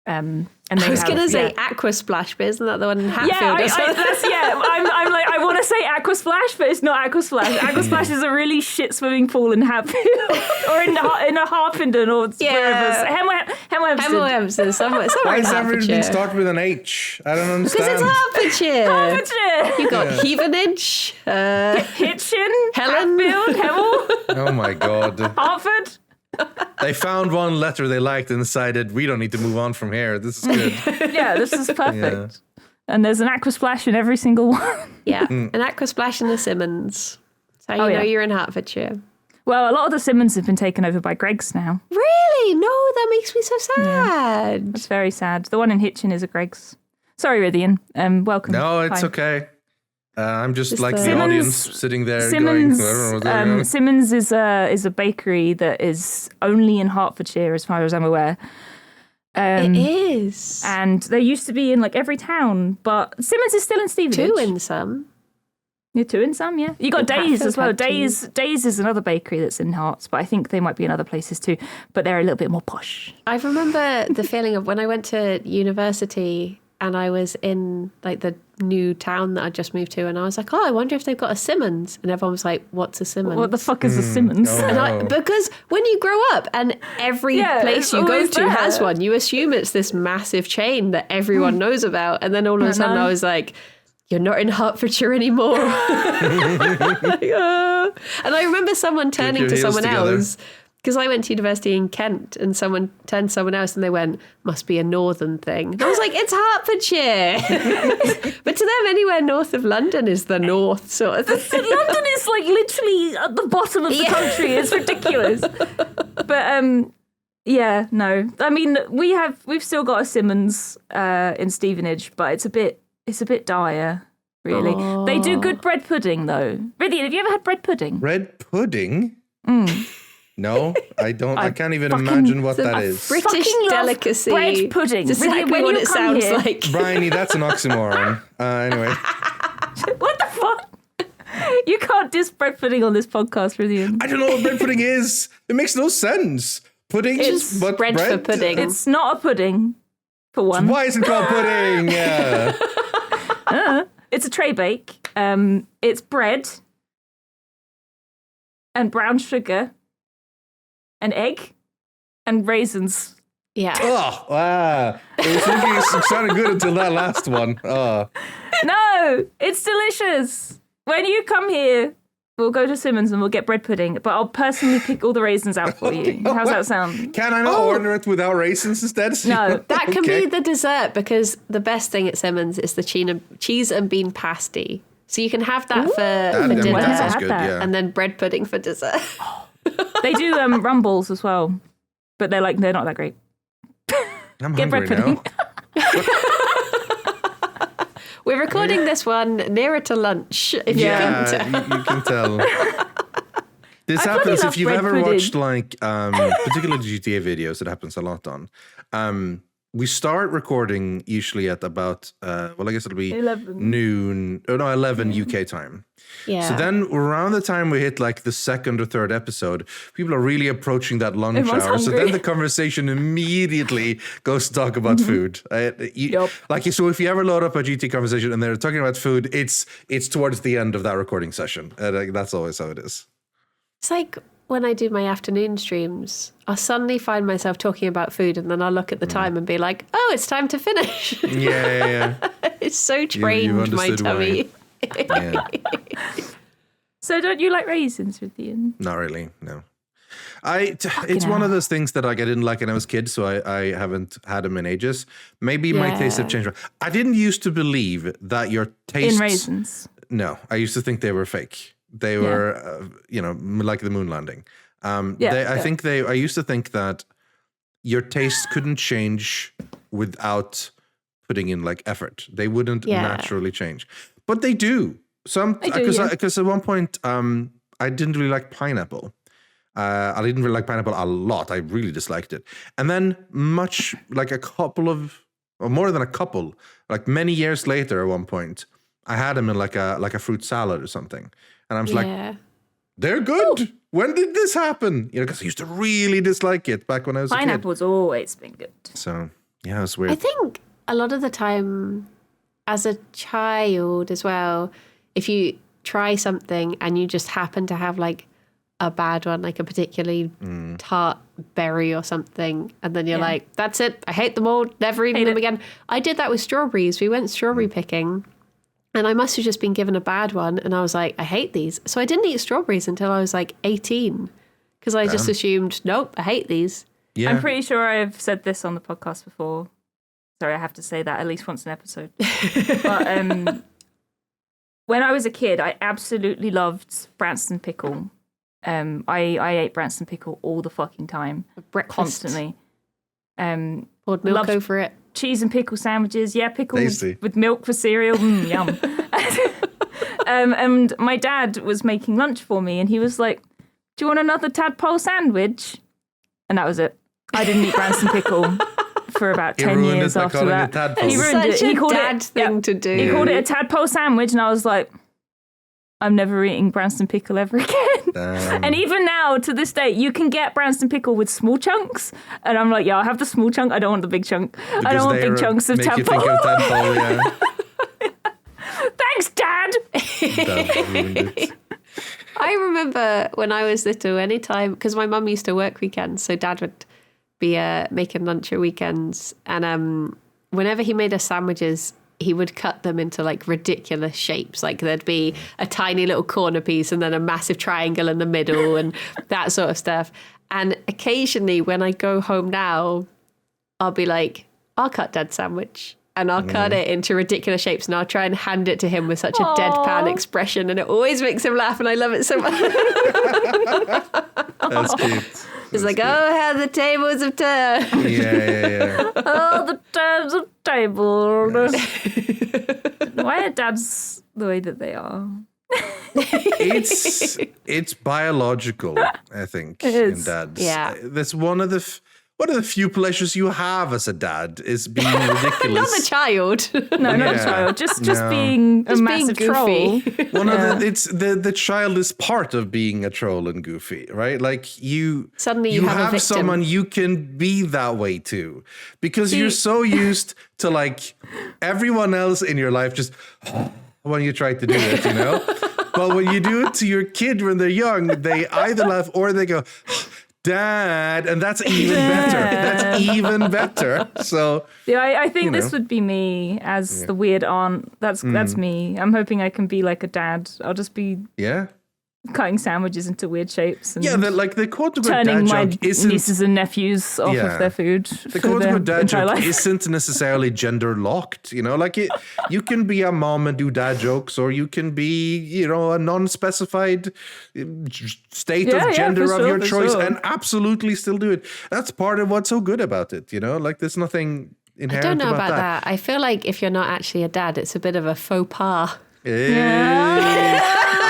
And they I was have- going to say yeah. Aqua Splash, but isn't that the one in Yeah, Hatfield? or something? I'm like, I want to say Aqua Splash, but it's not Aqua Splash. Aqua Splash is a really shit swimming pool in Hatfield or in a Harpenden or wherever. Hemel Hempstead, somewhere Why in does everything Hertfordshire. start with an H? I don't Because it's understand. Hertfordshire. You got Heavenage, Hitchin, Helen. Hatfield, Hemel, Oh my god! Hartford. They found one letter they liked and decided we don't need to move on from here. This is good. Yeah, this is perfect. And there's an Aqua Splash in every single one. Yeah, an Aqua Splash in the Simmons. That's how you know you're in Hertfordshire. Well, a lot of the Simmons have been taken over by Greggs now. Really? No, that makes me so sad. It's very sad. The one in Hitchin is a Greggs. Sorry, Rythian. Welcome. No, it's Fine. okay. I'm just Just like the Simmons- audience sitting there Simmons, going, I don't know what they're doing. Simmons is a bakery that is only in Hertfordshire, as far as I'm aware. It is. And they used to be in like every town, but Simmons is still in Stevenage. Two in some. Yeah, two in some, yeah. You got In Days Hatfield as well. had two. Days is another bakery that's in Hearts, but I think they might be in other places too. But they're a little bit more posh. I remember the feeling of when I went to university and I was in like the new town that I just moved to, and I was like, oh, I wonder if they've got a Simmons. And everyone was like, what's a Simmons? What the fuck is a Simmons? Oh, And because when you grow up and every place you go to has one, you assume it's this massive chain that everyone knows about. And then all of a sudden I was like, you're not in Hertfordshire anymore. And I remember someone turning to someone else, because I went to university in Kent, and someone turned to someone else and they went, must be a northern thing. And I was like, it's Hertfordshire. But to them, anywhere north of London is the north sort of thing. London is like literally at the bottom of the country. It's ridiculous. But yeah, no. I mean, we've still got a Simmons in Stevenage, but it's a bit dire, really. Aww. They do good bread pudding, though. Rythian, have you ever had bread pudding? Bread pudding? No, I don't. I can't even imagine what that is. British delicacy. Bread pudding. It's exactly what it sounds like. Bryony, that's an oxymoron. Anyway. What the fuck? You can't diss bread pudding on this podcast, Rythian. I don't know what bread pudding is. It makes no sense. Pudding It's but bread for pudding. It's not a pudding, for one. Why is it called pudding? Yeah. It's a tray bake. It's bread and brown sugar and egg and raisins. Yeah. Oh, wow. It sounded good until that last one. Oh. No, it's delicious. When you come here, we'll go to Simmons and we'll get bread pudding, but I'll personally pick all the raisins out for you. How's that sound? Can I not order it without raisins instead? No. That can be the dessert, because the best thing at Simmons is the cheese and bean pasty. So you can have that for dinner, that sounds good, that. yeah. and then bread pudding for dessert. They do rumbles as well, but they're not that great. I'm Get bread hungry pudding. now. We're recording this one nearer to lunch, if you can tell. You can tell. This I happens bloody if you've love ever bread watched like particular GTA videos. It happens a lot on. We start recording usually at about I guess it'll be 11. noon. Oh no, 11 UK time. Yeah. So then around the time we hit like the second or third episode, people are really approaching that lunch Everyone's hour. So hungry. then the conversation immediately goes to talk about food. Yup. So if you ever load up a GT conversation and they're talking about food, it's towards the end of that recording session. That's always how it is. It's like when I do my afternoon streams, I'll suddenly find myself talking about food, and then I'll look at the time and be like, oh, it's time to finish. Yeah. It's so trained, my understood tummy. Yeah. So don't you like raisins, Rythian? Not really, no. It's one of those things that like I didn't like when I was a kid, so I haven't had them in ages. Maybe my taste have changed. I didn't used to believe that your taste In raisins. No, I used to think they were fake. They were, like the moon landing. I used to think that your taste couldn't change without putting in like effort. They wouldn't naturally change, but they do. Because at one point, I didn't really like pineapple. I didn't really like pineapple a lot. I really disliked it. And then more than a couple, like many years later at one point, I had them in like a fruit salad or something. And I was like, they're good. Ooh. When did this happen? Because I used to really dislike it back when I was a kid. Pineapple's always been good. So, yeah, it's weird. I think a lot of the time as a child as well, if you try something and you just happen to have like a bad one, like a particularly tart berry or something, and then you're like, that's it. I hate them all. Never eating them again. I did that with strawberries. We went strawberry picking. And I must have just been given a bad one. And I was like, I hate these. So I didn't eat strawberries until I was like 18. Because I just assumed, nope, I hate these. Yeah. I'm pretty sure I've said this on the podcast before. Sorry, I have to say that at least once an episode. But when I was a kid, I absolutely loved Branston pickle. I ate Branston pickle all the fucking time. Breakfast. Constantly. Poured milk over it. Cheese and pickle sandwiches. Yeah, pickles Tasty. with milk for cereal. Yum. And my dad was making lunch for me, and he was like, do you want another tadpole sandwich? And that was it. I didn't eat Branston pickle for about 10 years after that. He ruined it. He called it thing to do. He called it a tadpole sandwich, and I was like, I'm never eating Branston pickle ever again. And even now, to this day, you can get Branston pickle with small chunks. And I'm like, yeah, I'll have the small chunk. I don't want the big chunk. I don't want big chunks of make you think of tadpole. tadpole, yeah. Thanks, Dad. That ruined it. I remember when I was little, anytime, because my mum used to work weekends, so Dad would be making lunch at weekends. And whenever he made us sandwiches, he would cut them into like ridiculous shapes. Like there'd be a tiny little corner piece and then a massive triangle in the middle and that sort of stuff. And occasionally when I go home now, I'll be like, I'll cut Dad's sandwich. And I'll cut it into ridiculous shapes and I'll try and hand it to him with such a deadpan expression. And it always makes him laugh and I love it so much. That's cute. It's like, oh, how the tables have turned. Yeah. Oh, the turns of tables. Why are dads the way that they are? It's biological, I think, It in is. dads. Yeah. That's one of the few pleasures you have as a dad is being ridiculous. Not the child. No, not a Yeah. child. Just No. being a Just being massive troll. goofy. One of the child is part of being a troll and goofy, right? Like you Suddenly you have a victim. someone you can be that way too, because you're so used to like everyone else in your life just when you try to do it, you know. But when you do it to your kid when they're young, they either laugh or they go, Dad, and that's even better. That's even better. So Yeah, I think You this know. would be me as the weird aunt. That's me. I'm hoping I can be like a dad. I'll just be yeah. cutting sandwiches into weird shapes and Yeah, the quote unquote turning dad my joke isn't nieces and nephews off Yeah. of their food the for quote their unquote dad entire joke life. isn't necessarily gender locked, you know, like you can be a mom and do dad jokes, or you can be, you know, a non-specified state Yeah, of gender for of sure, your for choice sure. and absolutely still do it. That's part of what's so good about it, you know, like there's nothing I inherent don't know about about that. I feel like if you're not actually a dad, it's a bit of a faux pas.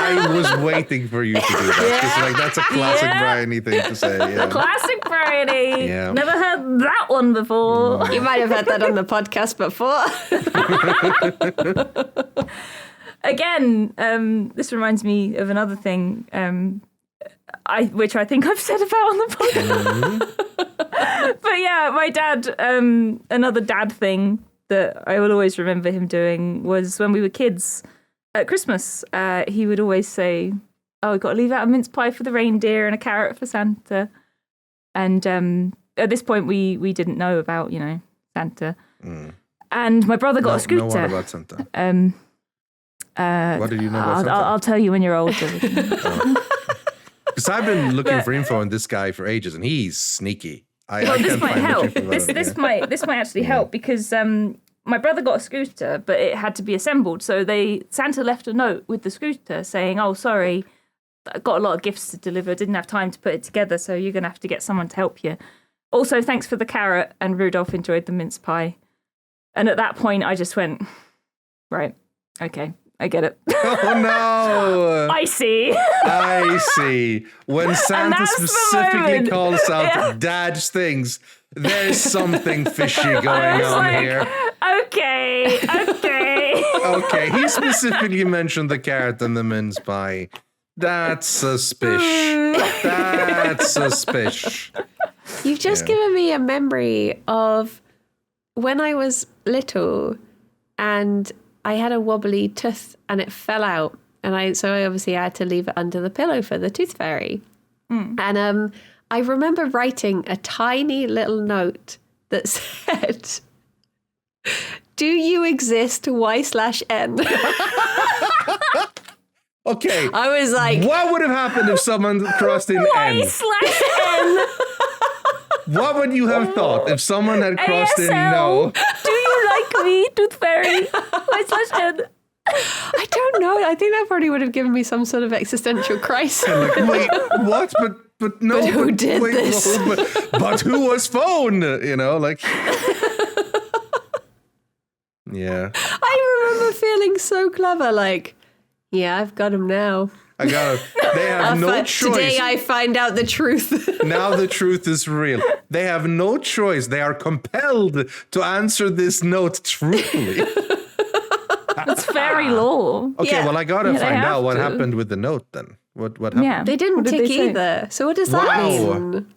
I was waiting for you to do that. 'Cause, like, that's a classic Yeah. Bryony thing to say. Yeah. Classic Bryony. Yeah. Never heard that one before. You might have heard that on the podcast before. Again, this reminds me of another thing, which I think I've said about on the podcast. But yeah, my dad, another dad thing that I will always remember him doing was when we were kids at Christmas. He would always say, "Oh, we've got to leave out a mince pie for the reindeer and a carrot for Santa." And at this point, we didn't know about Santa. And my brother got a scooter. No one about Santa. What did you know about Santa? I'll tell you when you're older. Because I've been looking for info on this guy for ages, and he's sneaky. Well, this can't might find much help. info about him, This might actually help because my brother got a scooter, but it had to be assembled. So Santa left a note with the scooter saying, "Oh, sorry, I got a lot of gifts to deliver. Didn't have time to put it together, so you're gonna have to get someone to help you. Also, thanks for the carrot." And Rudolph enjoyed the mince pie. And at that point, I just went, right, okay, I get it. Oh no! I see. I see. When Santa that's the specifically moment. calls out Yeah. dad's things, there's something fishy I going was on like, here. okay. Okay, he specifically mentioned the carrot and the mince pie. That's suspicious. That's suspicious. You've just given me a memory of when I was little and I had a wobbly tooth and it fell out. And I obviously had to leave it under the pillow for the tooth fairy. And I remember writing a tiny little note that said, "Do you exist? Y/N?" Okay. I was like, What would have happened if someone crossed in N? Y/N. What would you have thought if someone had crossed in no? Do you like me, Tooth Fairy? Y/N. I don't know. I think that probably would have given me some sort of existential crisis. Like, wait, what? But no. But who did this? no, but who was phone? You know, like. Yeah, I remember feeling so clever, like, yeah, I've got him now. I got it. They have no choice. Today I find out the truth. Now the truth is real. They have no choice. They are compelled to answer this note truthfully. It's fairy law. Okay, Yeah. well, I gotta Yeah, they find have out what to. happened with the note then. What happened? Yeah. They didn't What did tick they say? either. So what does that Wow. mean?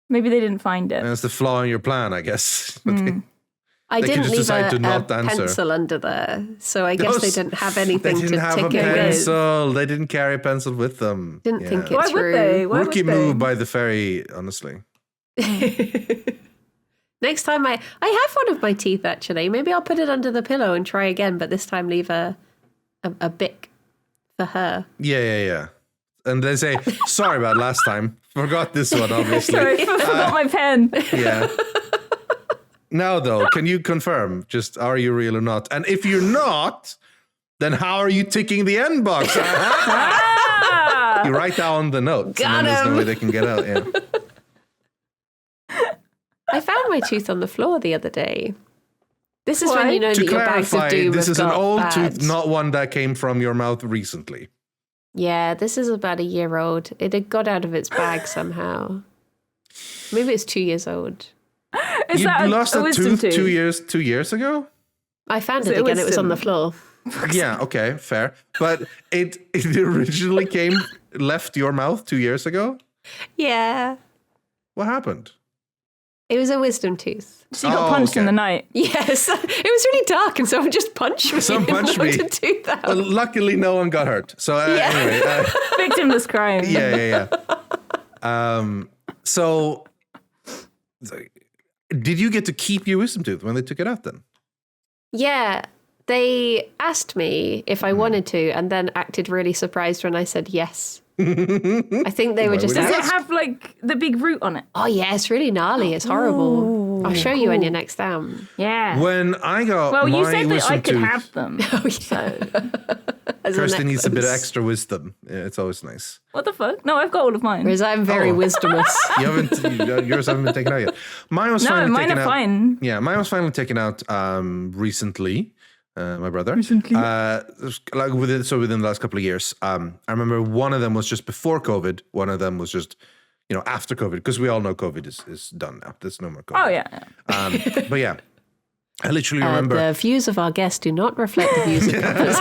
Maybe they didn't find it. That's the flaw in your plan, I guess. But I They could didn't just leave decide to a not answer. pencil under there, so I guess they Those- didn't have they anything didn't to have a tick it with. pencil. They didn't carry a pencil with them. Didn't think it Why through. would they? Why Rookie would they? move by the ferry, honestly. Next time I have one of my teeth actually. Maybe I'll put it under the pillow and try again, but this time leave a bic for her. Yeah. And they say, sorry about last time. Forgot this one, obviously. Sorry, I forgot my pen. Yeah. Now, though, can you confirm, just are you real or not? And if you're not, then how are you ticking the end box? Ah! You write down the notes. Got and then there's no him. way they can get out. Yeah. I found my tooth on the floor the other day. This is when Why? you know To that your bags of clarify, doom this have is an got old bad. tooth, not one that came from your mouth recently. Yeah, this is about a year old. It had got out of its bag somehow. Maybe it's 2 years old. Is You that lost a a wisdom tooth tooth? 2 years ago? I found Is it it again. It was on the wisdom? floor. Yeah, okay, fair. But it originally left your mouth 2 years ago? Yeah. What happened? It was a wisdom tooth. So you got Oh, punched in okay. the night. Yes. It was really dark and someone just punched me. Someone punched and me. knocked a tooth out. Well, luckily, no one got hurt. So Yeah. anyway, Victimless crime. yeah. So, did you get to keep your wisdom tooth when they took it out then? Yeah. They asked me if I wanted to and then acted really surprised when I said yes. I think they were Why just would you Does it like, have like the big root on it? oh yeah, it's really gnarly. It's horrible. I'll show you when you're next down. Yeah. When I got Well, my you said that wisdom I could tooth, have them. Oh yeah. As a Kirsten needs a bit of necklace. extra wisdom. Yeah, it's always nice. What the fuck? No, I've got all of mine. Whereas I'm very Oh. wisdomous. Yours haven't been taken out yet. Mine was No, finally mine taken are out. fine. Yeah, mine was finally taken out recently. My brother. Recently? Like within the last couple of years. I remember one of them was just before COVID. One of them was just, after COVID, because we all know COVID is done now. There's no more COVID. Oh, yeah. But yeah, I literally remember. The views of our guests do not reflect the views of others.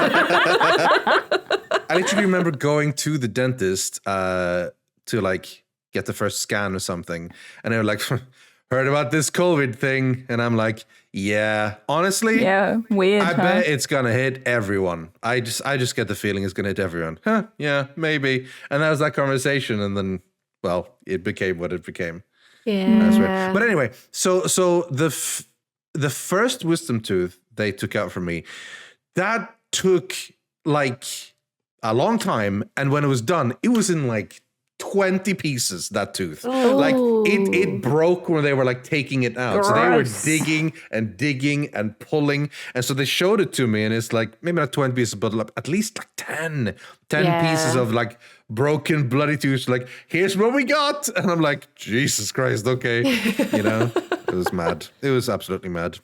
I literally remember going to the dentist to like get the first scan or something, and they were like, "Heard about this COVID thing?" And I'm like, "Yeah, honestly, Yeah, weird. I huh? bet it's gonna hit everyone. I just get the feeling it's gonna hit everyone. Huh? Yeah, maybe." And that was that conversation, and then, well, it became what it became. That's weird. Yeah. But anyway, so the first wisdom tooth they took out from me, that took like a long time, and when it was done, it was in like 20 pieces, that tooth. Like it broke when they were like taking it out. So they were Gross. digging and pulling. And so they showed it to me, and it's like maybe not 20 pieces, but like at least like 10 Yeah. pieces of like broken bloody tooth. Like, here's what we got. And I'm like, Jesus Christ, okay. It was mad. It was absolutely mad.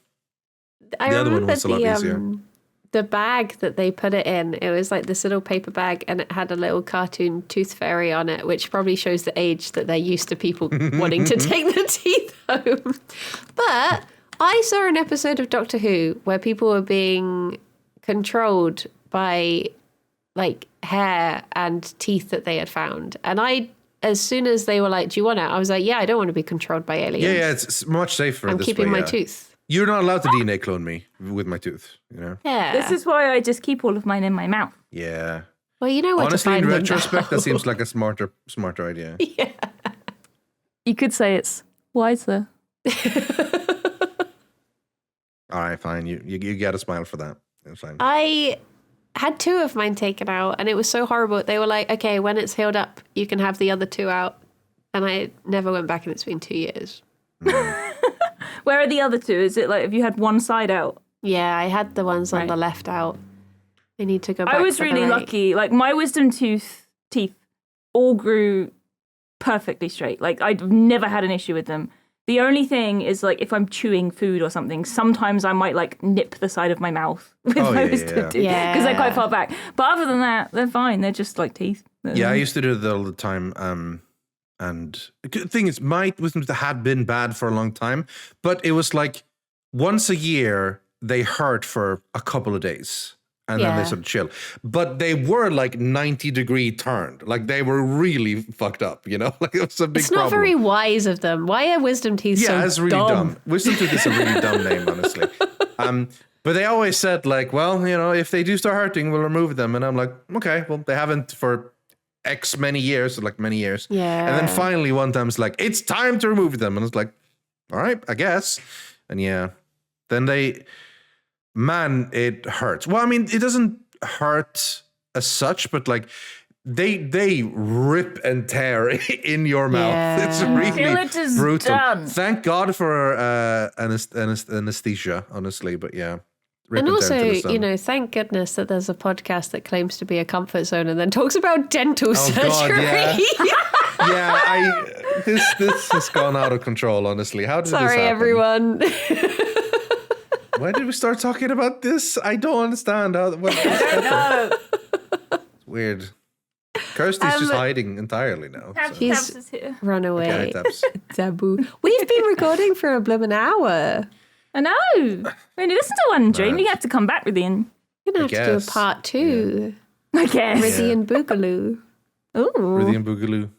I The other one remember was a lot easier. The bag that they put it in, it was like this little paper bag and it had a little cartoon tooth fairy on it, which probably shows the age that they're used to people wanting to take the teeth home. But I saw an episode of Doctor Who where people were being controlled by like hair and teeth that they had found. And as soon as they were like, "Do you want it?" I was like, "Yeah, I don't want to be controlled by aliens. Yeah, it's much safer. I'm this keeping way, my yeah. tooth." You're not allowed to DNA clone me with my tooth, Yeah. This is why I just keep all of mine in my mouth. Yeah. well, you know where Honestly, to in find them retrospect, now. that seems like a smarter idea. You could say it's wiser. All right, fine. You got a smile for that. It's fine. I had 2 of mine taken out and it was so horrible. They were like, "Okay, when it's healed up, you can have the other 2 out." And I never went back, and it's been 2 years. Where are the other 2? Is it like if you had one side out? Yeah, I had the ones on Right. the left out. I need to go back. I was for the really right. lucky. Like my wisdom teeth all grew perfectly straight. Like I've never had an issue with them. The only thing is like if I'm chewing food or something, sometimes I might like nip the side of my mouth with Oh, my yeah, wisdom yeah. tooth because they're quite Yeah. far back. But other than that, they're fine. They're just like teeth. Yeah, I used to do that all the time. And the thing is, my wisdom tooth had been bad for a long time, but it was like once a year they hurt for a couple of days. And then they sort of chill. But they were like 90-degree turned. Like they were really fucked up, you know? Like it was a big problem. It's not very wise of them. Why are wisdom teeth so dumb? Yeah, it's really dumb. Wisdom tooth is a really dumb name, honestly. But they always said like, well, you know, if they do start hurting, we'll remove them. And I'm like, okay, well, they haven't for X many years, like many years. Yeah. And then finally one time it's like, it's time to remove them. And it's like, all right, I guess. And yeah, then man, it hurts. Well, I mean, it doesn't hurt as such, but like they rip and tear in your mouth. Yeah. It's really brutal. Done. Thank God for anesthesia, honestly. But yeah. And also, you know, thank goodness that there's a podcast that claims to be a comfort zone and then talks about dental surgery. God, yeah. This has gone out of control, honestly. How did this happen? Sorry, everyone. Why did we start talking about this? I don't understand. It's weird. Kirsty's just hiding entirely now. Tabs is here. Run away. Okay, Tabs. Taboo. We've been recording for a blooming hour. I know. When you listen to one dream, you have to come back, Rythian. You're going to have to do a part 2. I guess. Rythian Boogaloo. Ooh. Rythian Boogaloo.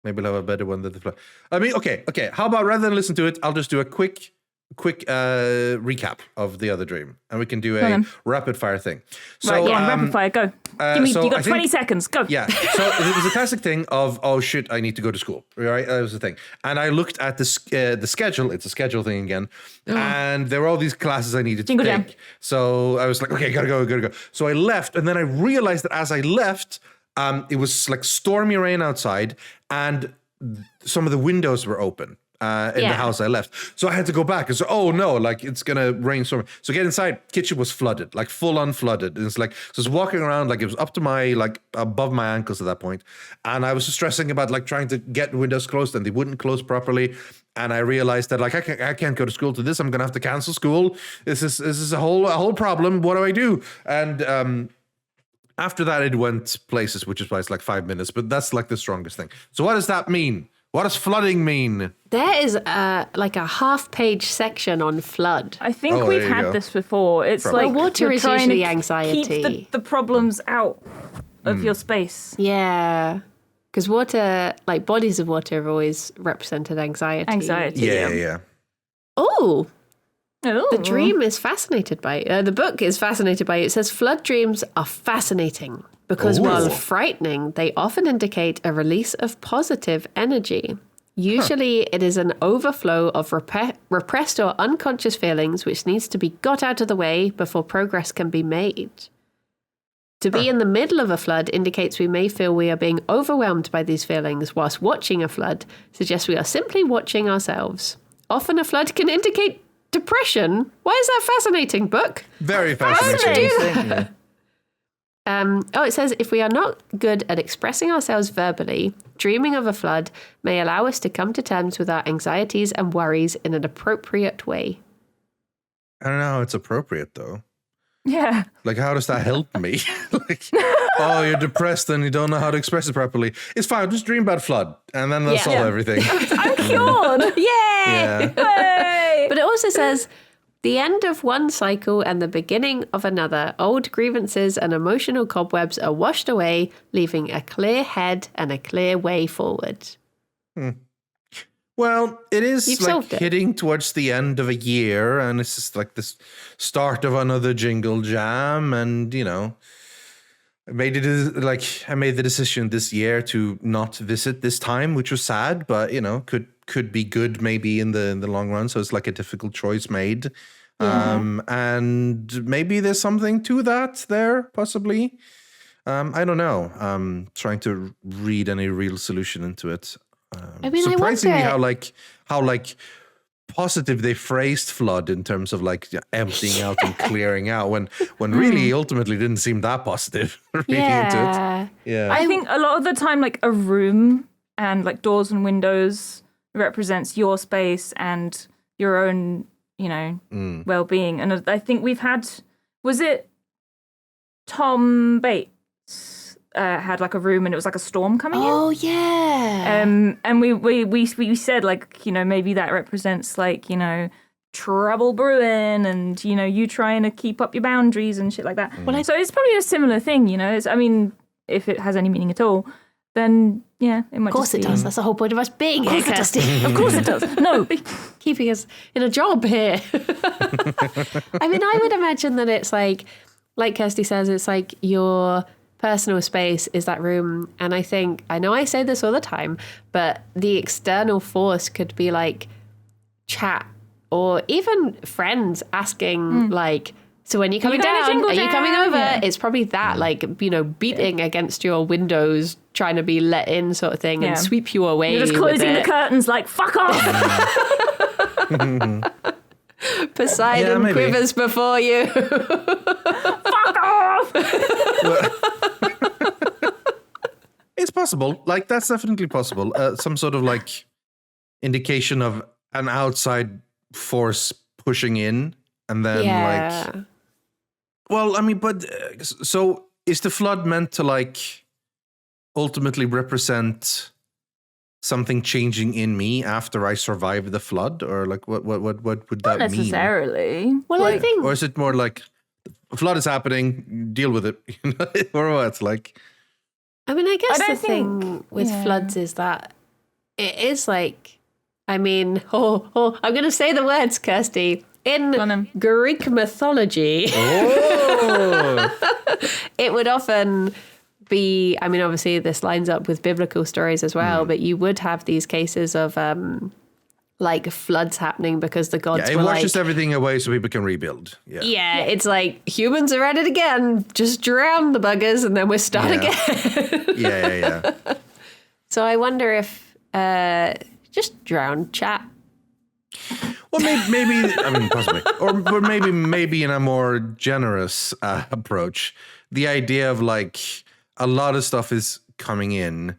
Maybe we'll have a better one than the fly. I mean, okay. How about rather than listen to it, I'll just do a quick recap of the other dream, and we can do a rapid fire thing. So, right, rapid fire, go. Give me. You got 20 seconds. Go. Yeah. So it was a classic thing of, oh shit, I need to go to school. Right, that was the thing. And I looked at the schedule. It's a schedule thing again, and there were all these classes I needed to take. So I was like, okay, gotta go. So I left, and then I realized that as I left, it was like stormy rain outside, and some of the windows were open. In the house I left. So I had to go back and so, oh no, like it's gonna rain storm. So get inside, kitchen was flooded, like full on flooded. And it's like, so I was walking around like it was up to my, like above my ankles at that point. And I was just stressing about like trying to get windows closed and they wouldn't close properly. And I realized that like, I can't go to school to this. I'm gonna have to cancel school. This is a whole problem. What do I do? And, after that, it went places, which is why it's like 5 minutes, but that's like the strongest thing. So what does that mean? What does flooding mean? There is like a half-page section on flood. I think we've had this before. It's Probably. like water you're is trying usually to anxiety. Keep the problems out of your space. Yeah. Because water, like bodies of water have always represented anxiety. Yeah. Oh, Ooh. the dream is fascinated by the book is fascinated by it. It says flood dreams are fascinating because while frightening, they often indicate a release of positive energy. Usually it is an overflow of repressed or unconscious feelings which needs to be got out of the way before progress can be made. To be in the middle of a flood indicates we may feel we are being overwhelmed by these feelings, whilst watching a flood suggests we are simply watching ourselves. Often a flood can indicate depression. Why is that fascinating, book? Very fascinating. It says if we are not good at expressing ourselves verbally, dreaming of a flood may allow us to come to terms with our anxieties and worries in an appropriate way. I don't know how it's appropriate though. Yeah. Like, how does that help me? Like, oh, you're depressed and you don't know how to express it properly. It's fine. Just dream about flood, and then that's solve everything. I'm cured. Yay! Yeah. But it also says the end of one cycle and the beginning of another. Old grievances and emotional cobwebs are washed away, leaving a clear head and a clear way forward. Well, it is You've like solved it. hitting towards the end of a year, and it's just like this start of another jingle jam, and you know, I made the decision this year to not visit this time, which was sad, but you know, could be good maybe in the long run. So it's like a difficult choice made, and maybe there's something to that there, possibly. I don't know. Trying to read any real solution into it. I mean, surprisingly, I wonder how positive they phrased flood in terms of like emptying out and clearing out when really ultimately didn't seem that positive reading into it. Yeah, I think a lot of the time, like a room and like doors and windows represents your space and your own, you know, well-being. And I think we've had, was it Tom Bates? Had like a room and it was like a storm coming in. Oh yeah. And we said like, you know, maybe that represents like, you know, trouble brewing, and you trying to keep up your boundaries and shit like that. Well, so it's probably a similar thing, if it has any meaning at all, then yeah, it might. Of course it does. That's the whole point of us being here, Kirsty. Of course it does. No, keeping us in a job here. I mean, I would imagine that it's like Kirsty says, it's like your personal space is that room. And I know I say this all the time, but the external force could be like chat or even friends asking like, so when you're coming down, are you coming over? Yeah. It's probably that, like, beating against your windows, trying to be let in sort of thing and sweep you away. You're just closing the curtains like, fuck off. Poseidon quivers before you. Fuck off. It's possible. Like, that's definitely possible. Some sort of like indication of an outside force pushing in, and then like, well, I mean, but so is the flood meant to like ultimately represent something changing in me after I survive the flood, or like what would that Not necessarily. mean? Well, I think, or is it more like the flood is happening, deal with it, or what? Like, I mean, I guess the thing with floods is that it is like, I mean, I'm going to say the words, Kirsty. In Greek mythology, it would often be, I mean, obviously this lines up with biblical stories as well, but you would have these cases of like floods happening because the gods it were washes like, everything away so people can rebuild. Yeah, it's like humans are at it again, just drown the buggers and then we're starting again. Yeah. So I wonder if just drown chat. Well, maybe I mean, possibly, or maybe in a more generous approach, the idea of like a lot of stuff is coming in,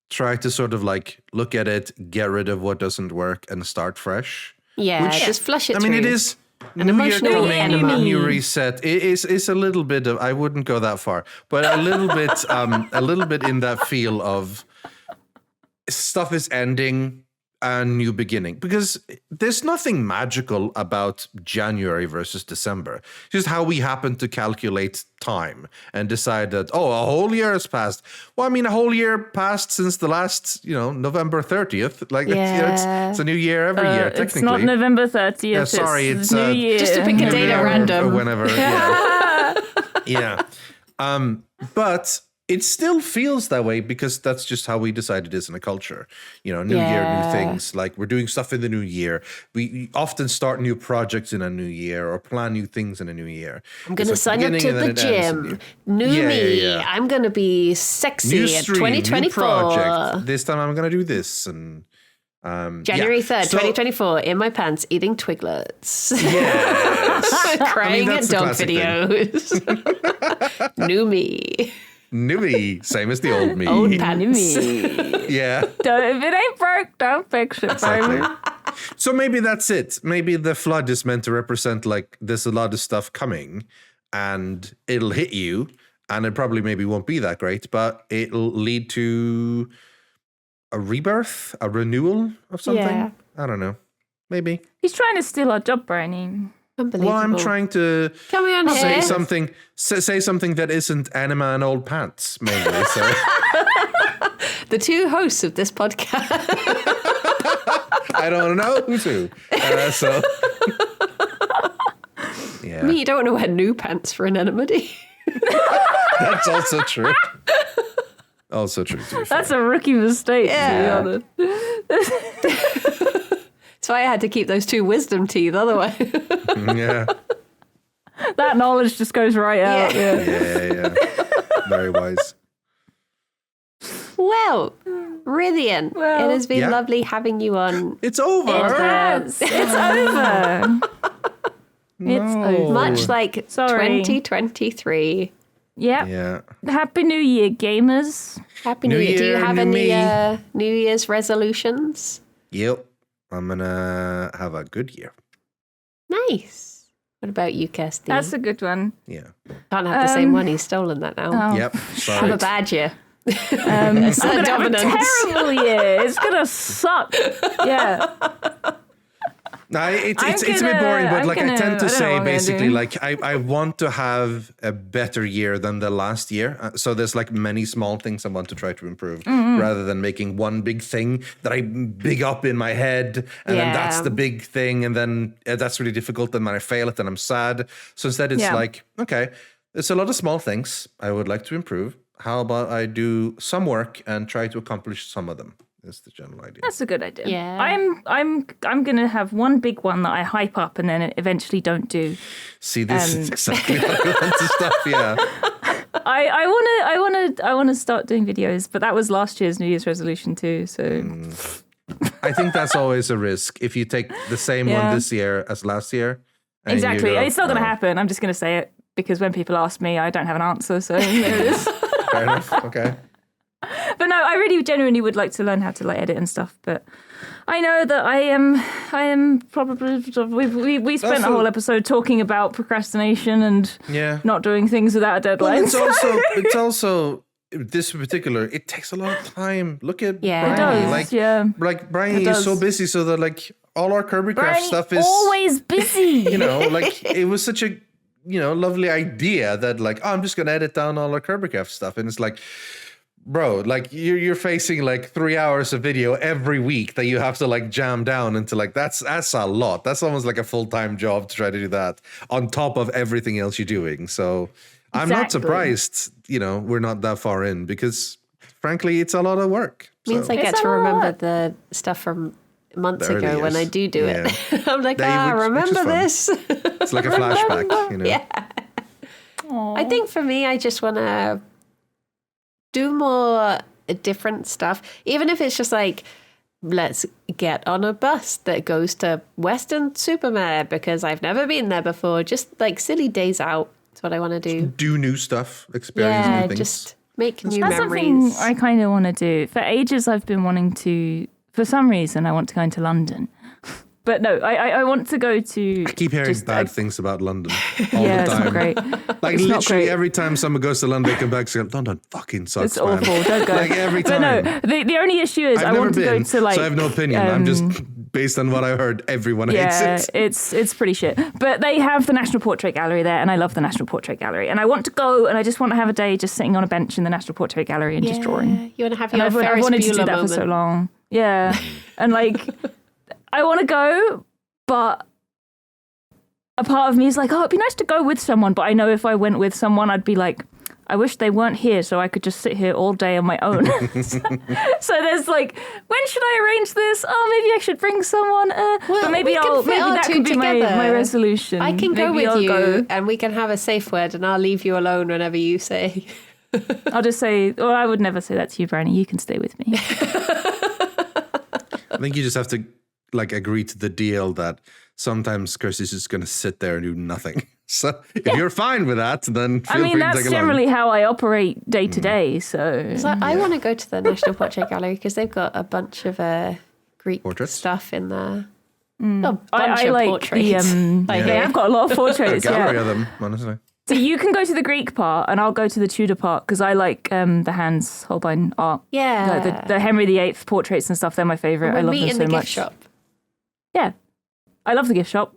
try to sort of like look at it, get rid of what doesn't work, and start fresh. Yeah, just flush it. I mean, it is New Year coming, new reset. It's a little bit of, I wouldn't go that far, but a little bit in that feel of stuff is ending. A new beginning, because there's nothing magical about January versus December. It's just how we happen to calculate time and decide that, a whole year has passed. Well, I mean, a whole year passed since the last, November 30th. Like, it's a new year every year, technically. It's not November 30th. Yeah, sorry, it's New Year. Just to pick a date at random. Or whenever, yeah. But it still feels that way because that's just how we decide it is in a culture. New year, new things. Like, we're doing stuff in the new year. We often start new projects in a new year or plan new things in a new year. I'm going to sign up to the gym. New me. Yeah. I'm going to be sexy new in stream, 2024. New project. This time I'm going to do this. And January 3rd, 2024, in my pants, eating Twiglets. Yes. Crying at dog videos. New me. New me, same as the old me. Old pants. Yeah. If it ain't broke, don't fix it, baby. So maybe that's it. Maybe the flood is meant to represent like there's a lot of stuff coming and it'll hit you and it probably maybe won't be that great, but it'll lead to a rebirth, a renewal of something. Yeah. I don't know. Maybe. He's trying to steal our job, Brownie. Unbelievable. Well, I'm trying to say something that isn't anima and old pants, mainly. So the two hosts of this podcast. I don't know who's who. So yeah, I mean, you don't want to wear new pants for an enmity. That's also true. Also true. That's a rookie mistake. Yeah. To be honest. That's why I had to keep those two wisdom teeth. Otherwise, yeah. That knowledge just goes right out. Yeah. Very wise. Well, Rythian, it has been lovely having you on. It's over. It's over. It's over. Much like 2023. Yep. Yeah. Happy New Year, gamers. Happy New Year. Do you have any New Year's resolutions? Yep. I'm going to have a good year. Nice. What about you, Kirsty? That's a good one. Yeah. Can't have the same one. He's stolen that now. Oh. Yep. Sorry. Have a bad year. I'm going to have a terrible year. It's going to suck. Yeah. No, it's a bit boring, but I tend to say basically I want to have a better year than the last year. So there's many small things I want to try to improve rather than making one big thing that I big up in my head and then that's the big thing and then that's really difficult and when I fail it and I'm sad. So instead it's okay, there's a lot of small things I would like to improve. How about I do some work and try to accomplish some of them? That's the general idea. That's a good idea. Yeah. I'm gonna have one big one that I hype up and then eventually don't do. See, this is exactly what I want to stuff. Yeah. I wanna start doing videos, but that was last year's New Year's resolution too. So I think that's always a risk if you take the same one this year as last year. Exactly. It's not gonna happen. I'm just gonna say it because when people ask me, I don't have an answer. So there it is. Fair enough. Okay. But no, I really genuinely would like to learn how to edit and stuff. But I know that I am probably we spent a whole episode talking about procrastination and not doing things without a deadline. Well, it's also this particular. It takes a lot of time. Look at Brian. It does. Brian is so busy, so that all our Kirby Craft stuff is always busy. It was such a lovely idea that I'm just gonna edit down all our Kirby Craft stuff, and it's bro, you're facing 3 hours of video every week that you have to jam down into that's a lot. That's almost like a full-time job to try to do that on top of everything else you're doing. So I'm not surprised, we're not that far in because frankly, it's a lot of work. Means I get to remember the stuff from months ago when I do it. I'm remember this. It's like a flashback, Yeah. Aww. I think for me, I just want to do more different stuff, even if it's just let's get on a bus that goes to Western Supermare because I've never been there before. Just silly days out. That's what I want to do. Do new stuff, experience new things. Just make new That's memories. Something I kind of want to do. For ages, I've been wanting to. For some reason, I want to go into London. But no, I want to go to... I keep hearing bad things about London all the time. It's not great. It's literally every time someone goes to London, they come back and say, London fucking sucks, it's awful, don't go. Every time. But no, the only issue is I want to go to so I have no opinion. I'm just, based on what I heard, everyone hates it. it's pretty shit. But they have the National Portrait Gallery there, and I love the National Portrait Gallery. And I want to go, and I just want to have a day just sitting on a bench in the National Portrait Gallery and just drawing. You want to have your I've wanted to do that moment. For so long. Yeah. And I want to go... But a part of me is it'd be nice to go with someone. But I know if I went with someone, I'd be I wish they weren't here so I could just sit here all day on my own. So there's when should I arrange this? Oh, maybe I should bring someone. But maybe that could be my resolution. I can go with you and we can have a safe word and I'll leave you alone whenever you say. I'll just say, I would never say that to you, Bryony. You can stay with me. I think you just have to agree to the deal that sometimes Kirsty's just going to sit there and do nothing. So if you're fine with that, then feel free to that's take along. generally how I operate day to day. So I want to go to the National Portrait Gallery because they've got a bunch of Greek stuff in there. A bunch of portraits. I've got a lot of portraits. A gallery of them, honestly. So you can go to the Greek part and I'll go to the Tudor part because I like the Hans Holbein art. Yeah. The Henry VIII portraits and stuff, they're my favourite. I love them so much. Meet in the gift shop. Yeah. I love the gift shop.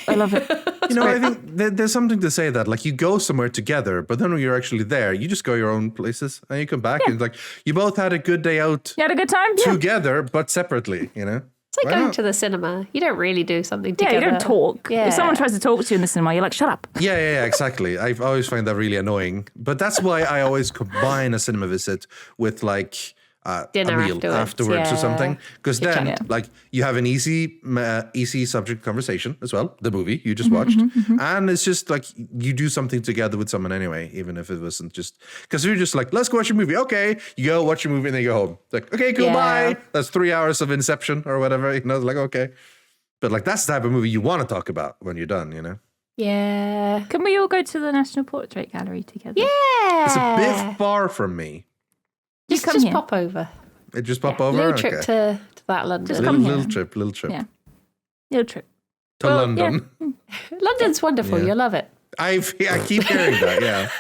I love it. I think there's something to say that you go somewhere together, but then when you're actually there, you just go your own places and you come back and you both had a good day out. You had a good time? Together, but separately, It's like going to the cinema. You don't really do something together. Yeah, you don't talk. Yeah. If someone tries to talk to you in the cinema, you're shut up. Yeah, exactly. I always find that really annoying. But that's why I always combine a cinema visit with dinner a meal afterwards or something, because then you have an easy subject conversation as well, the movie you just watched, and it's just you do something together with someone anyway, even if it wasn't just because you're just let's go watch a movie. Okay, you go watch a movie and then you go home. Okay, cool, bye. That's 3 hours of Inception or whatever, okay. But that's the type of movie you want to talk about when you're done, Yeah. Can we all go to the National Portrait Gallery together? Yeah. It's a bit far from me. Just pop over. Just pop over? Little trip to that London. Just come here. Little trip. Yeah. Little trip. To London. Yeah. London's wonderful. You'll love it. I keep hearing that, yeah.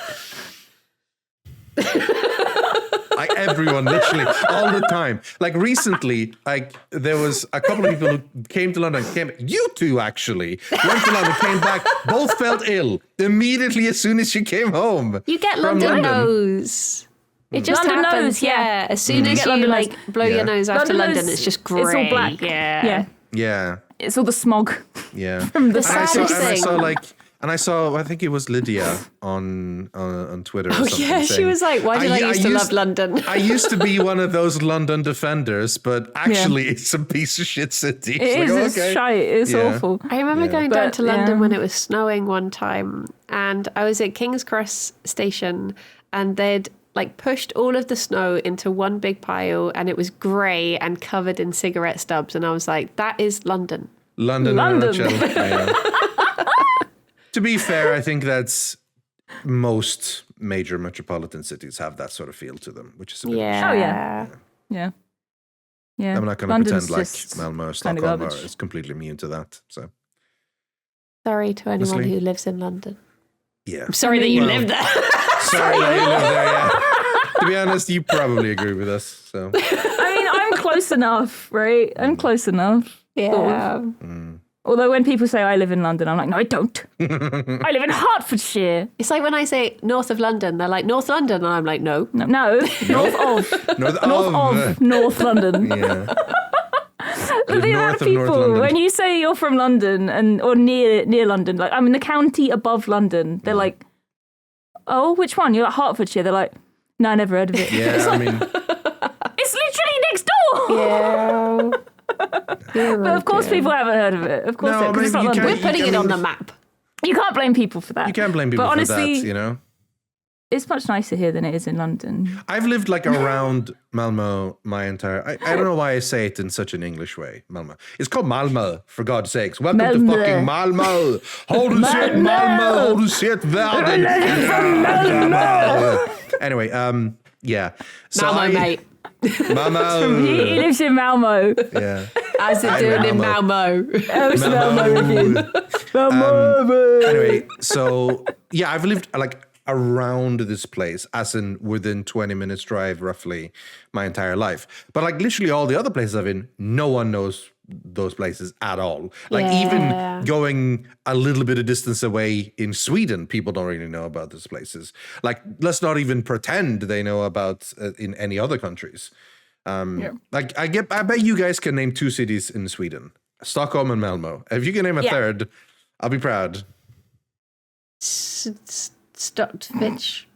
everyone, literally, all the time. Like recently, like there was a couple of people who came to London. You two actually went to London, came back, both felt ill immediately as soon as you came home. You get from London nose. It just London happens, nose, yeah. As soon as you London like nose. blow your nose after London London, nose, it's just grey. It's all black. Yeah. Yeah. Yeah, It's all the smog. yeah. From the The saddest I think it was Lydia on Twitter. Or something Yeah, she saying, was like, why did I used to love London? I used to be one of those London defenders, but actually it's a piece of shit city. It's shite. It's awful. I remember going down But, to London yeah. when it was snowing one time, and I was at King's Cross station, and they'd like pushed all of the snow into one big pile, and it was grey and covered in cigarette stubs, and I was like, that is London. London. In a nutshell. Yeah. To be fair, I think that's most major metropolitan cities have that sort of feel to them, which is a bit Yeah. Oh, yeah. Yeah. Yeah. I'm not going to London's pretend like just Malmo or kinda Stockholm garbage. is completely immune to that. So Sorry to anyone Honestly. who lives in London. yeah, I'm sorry that you live there. sorry that you live there. Yeah. To be honest, you probably agree with us. So I mean, I'm close enough, right? I'm close enough. Yeah. Although when people say I live in London, I'm like, no, I don't. I live in Hertfordshire. It's like when I say north of London, they're like, North London, and I'm like, no. No, north of North London. Yeah. The amount North of of North people, London. when you say you're from London or near London, like I'm in the county above London, they're like, oh, which one? You're like Hertfordshire. They're like, no, I never heard of it. Yeah, I mean, It's literally next door. Yeah. But of course, people haven't heard of it. Of course, No, because it's maybe not you London. We're putting I it on mean, the map. You can't blame people for that. you can't blame people But for honestly, that, you know? it's much nicer here than it is in London. I've lived like around Malmo my entire... I don't know why I say it in such an English way, Malmo. It's called Malmo, for God's sakes. Welcome to Malmö. fucking Malmo. Hold shit, Malmo. Hold shit, Världen. Anyway, yeah. So Malmo, mate. Malmo. He lives in Malmo. Yeah. As it doing in Malmo. Malmo. Anyway, so yeah, I've lived like around this place, as in within 20 minutes drive roughly my entire life. But like literally all the other places I've been, no one knows those places at all. Like even going a little bit of distance away in Sweden, people don't really know about those places. Like let's not even pretend they know about in any other countries. Like I bet you guys can name 2 cities in Sweden, Stockholm and Malmo. If you can name a third, I'll be proud. Stocked fish.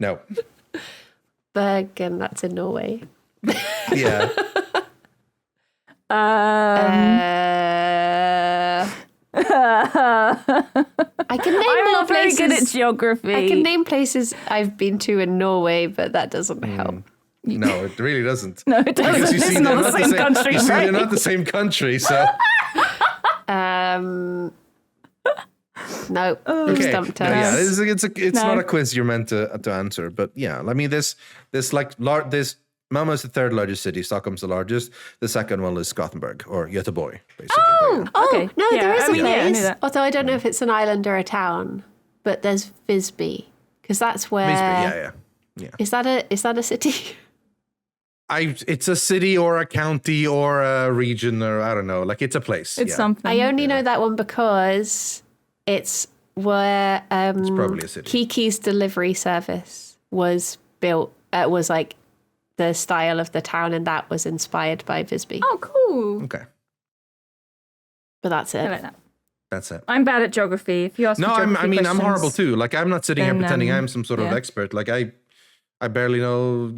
No. Bergen, that's in Norway. Yeah. I can name I'm more not very places. good at geography. I can name places I've been to in Norway, but that doesn't help. No, it really doesn't. No, it doesn't. Because you It's see, not they're the same country, you see, right? they're not the same country, so No, you've okay. stumped No, us. yeah, it's No. not a quiz you're meant to answer, but yeah, I mean, this Malmö is the 3rd largest city. Stockholm's the largest. The second one is Gothenburg or Göteborg, basically. Oh, Okay. no, Yeah, there is I a mean, yeah, I knew place. that. Although I don't know if it's an island or a town, but there's Visby, because that's where. Visby, yeah. Is that a city? It's a city or a county or a region or I don't know. Like it's a place. It's yeah. something. I only know that one because it's where It's probably a city. Kiki's delivery service was built. Was like the style of the town, and that was inspired by Visby. Oh, cool. Okay, But that's I it. like that. that's it. I'm bad at geography. If you ask No, me I'm geography horrible questions- too. Like I'm not sitting here Then, pretending I'm some sort of yeah. expert. Like I barely know,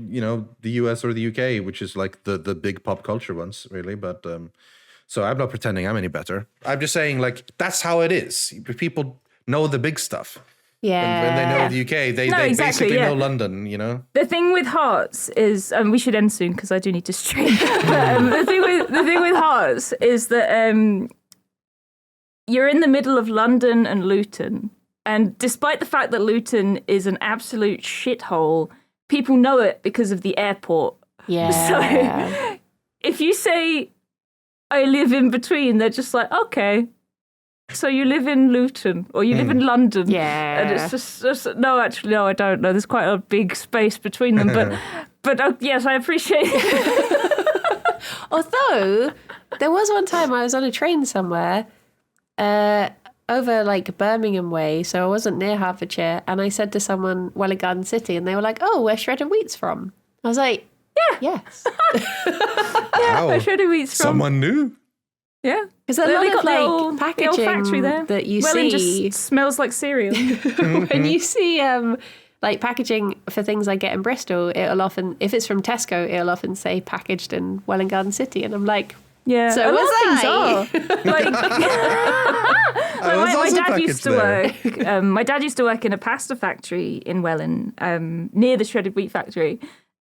the US or the UK, which is like the big pop culture ones, really. But so I'm not pretending I'm any better. I'm just saying, like that's how it is. People know the big stuff. Yeah. When they know the UK, they exactly, basically yeah. know London. The thing with Hearts is, we should end soon because I do need to stream. But, the thing with Hearts is that you're in the middle of London and Luton, and despite the fact that Luton is an absolute shithole, people know it because of the airport. Yeah. So if you say I live in between, they're just like, okay. So you live in Luton or you live in London. Yeah. And it's just no, actually, no, I don't know. There's quite a big space between them. But yes, I appreciate it. Although, there was one time I was on a train somewhere over like Birmingham way, so I wasn't near Hertfordshire, and I said to someone, Welwyn Garden City, and they were like, oh, where Shredded Wheat's from? I was like, yes. Wow. Where Shredded Wheat's from. Someone new. Yeah. Because a They lot got of the like old packaging factory there. that you Welwyn see just smells like cereal. when you see like packaging for things I get in Bristol, it'll often, if it's from Tesco, it'll often say packaged in Welwyn Garden City, and I'm like, Yeah, so a lot was of things I. are. Like, my also dad used to packaged work. My dad used to work in a pasta factory in Welwyn, near the Shredded Wheat factory,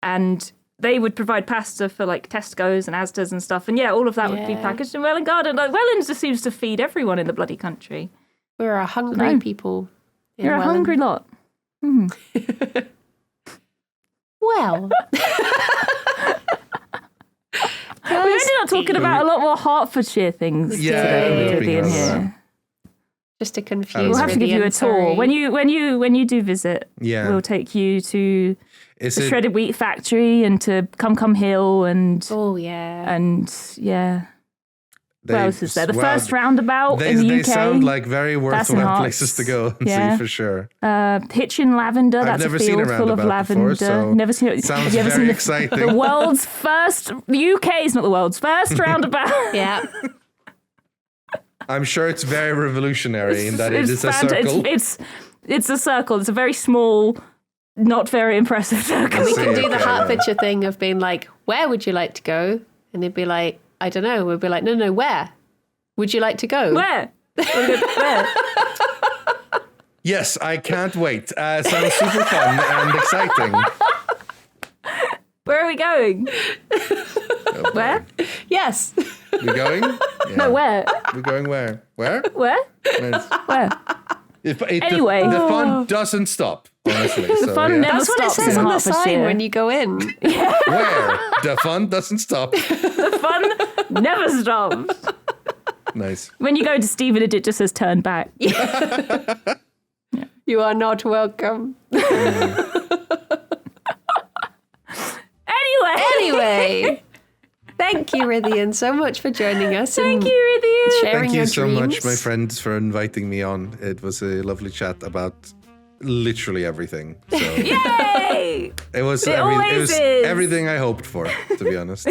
and they would provide pasta for like Tesco's and Asda's and stuff. And yeah, all of that would be Yeah. packaged in Welwyn Garden. Like Welwyn just seems to feed everyone in the bloody country. We're a hungry people. in You're a Welwyn. hungry lot. Well. We ended up talking about a lot more Hertfordshire things Yeah, today that'd with be Rythian nice. here. Just to confuse We'll have to give you a Rythian, tour sorry. when you do visit. Yeah. We'll take you to Is the it? Shredded Wheat factory and to Cum Hill and yeah. yeah. They, What else is there? The well, first roundabout in the They UK. sound like very That's in worthwhile Hearts. places to go and Yeah. see for sure. Hitchin Lavender. I've That's never a seen field a full of roundabout before, lavender. so Never seen it. sounds Have you ever very seen exciting. the world's first? The UK is not the world's first roundabout. Yeah. I'm sure it's very revolutionary in that it is a fanta- circle. It's a circle. It's a very small, not very impressive circle. We can do the Okay, Hertfordshire thing of being like, where would you like to go? And they'd be like, I don't know. We'd be like, no, where? Would you like to go? Where? Where? Yes, I can't wait. Sounds super fun and exciting. Where are we going? Where? Yes. We're going? Yeah. No, where? We're going where? Where? Where? Nice. Where? Anyway. The fun doesn't stop, honestly. So, fun yeah. never That's what it stops says in on the sign Hertfordshire. when you go in. Where? The fun doesn't stop. The fun never stops. Nice. When you go to Stephen, it just says turn back. You are not welcome. Anyway. Thank you, Rythian, so much for joining us. Thank and you, Rythian. Sharing Thank you your so dreams. much, my friends, for inviting me on. It was a lovely chat about literally everything. So Yay! it was, It always is. everything I hoped for, to be honest.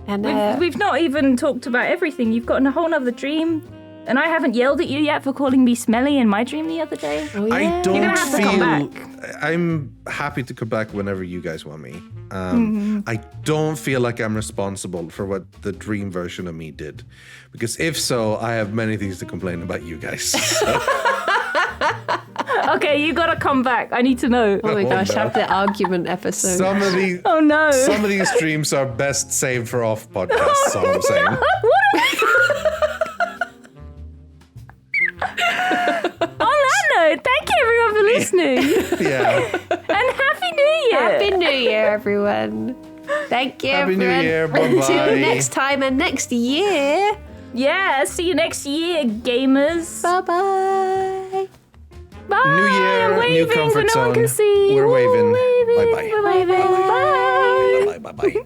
And We've not even talked about everything. You've got a whole other dream. And I haven't yelled at you yet for calling me smelly in my dream the other day. oh, yeah. I You're don't gonna have to come feel. I'm happy to come back whenever you guys want me. I don't feel like I'm responsible for what the dream version of me did, because if so, I have many things to complain about you guys. So, Okay, you gotta come back. I need to know. Oh my gosh, no. have the argument episode. some of these. Oh no. Some of these streams are best saved for off podcasts. All I'm saying. On that note, thank you everyone for listening. Yeah. And Happy New Year. Happy New Year, everyone. Thank you, Happy New everyone. Year, Until bye-bye. next time and next year. Yeah, see you next year, gamers. Bye-bye. Bye. New year, I'm new waving, comfort but no one zone. can see. We're Woo, waving. waving. Bye-bye. We're waving. Bye. Bye bye.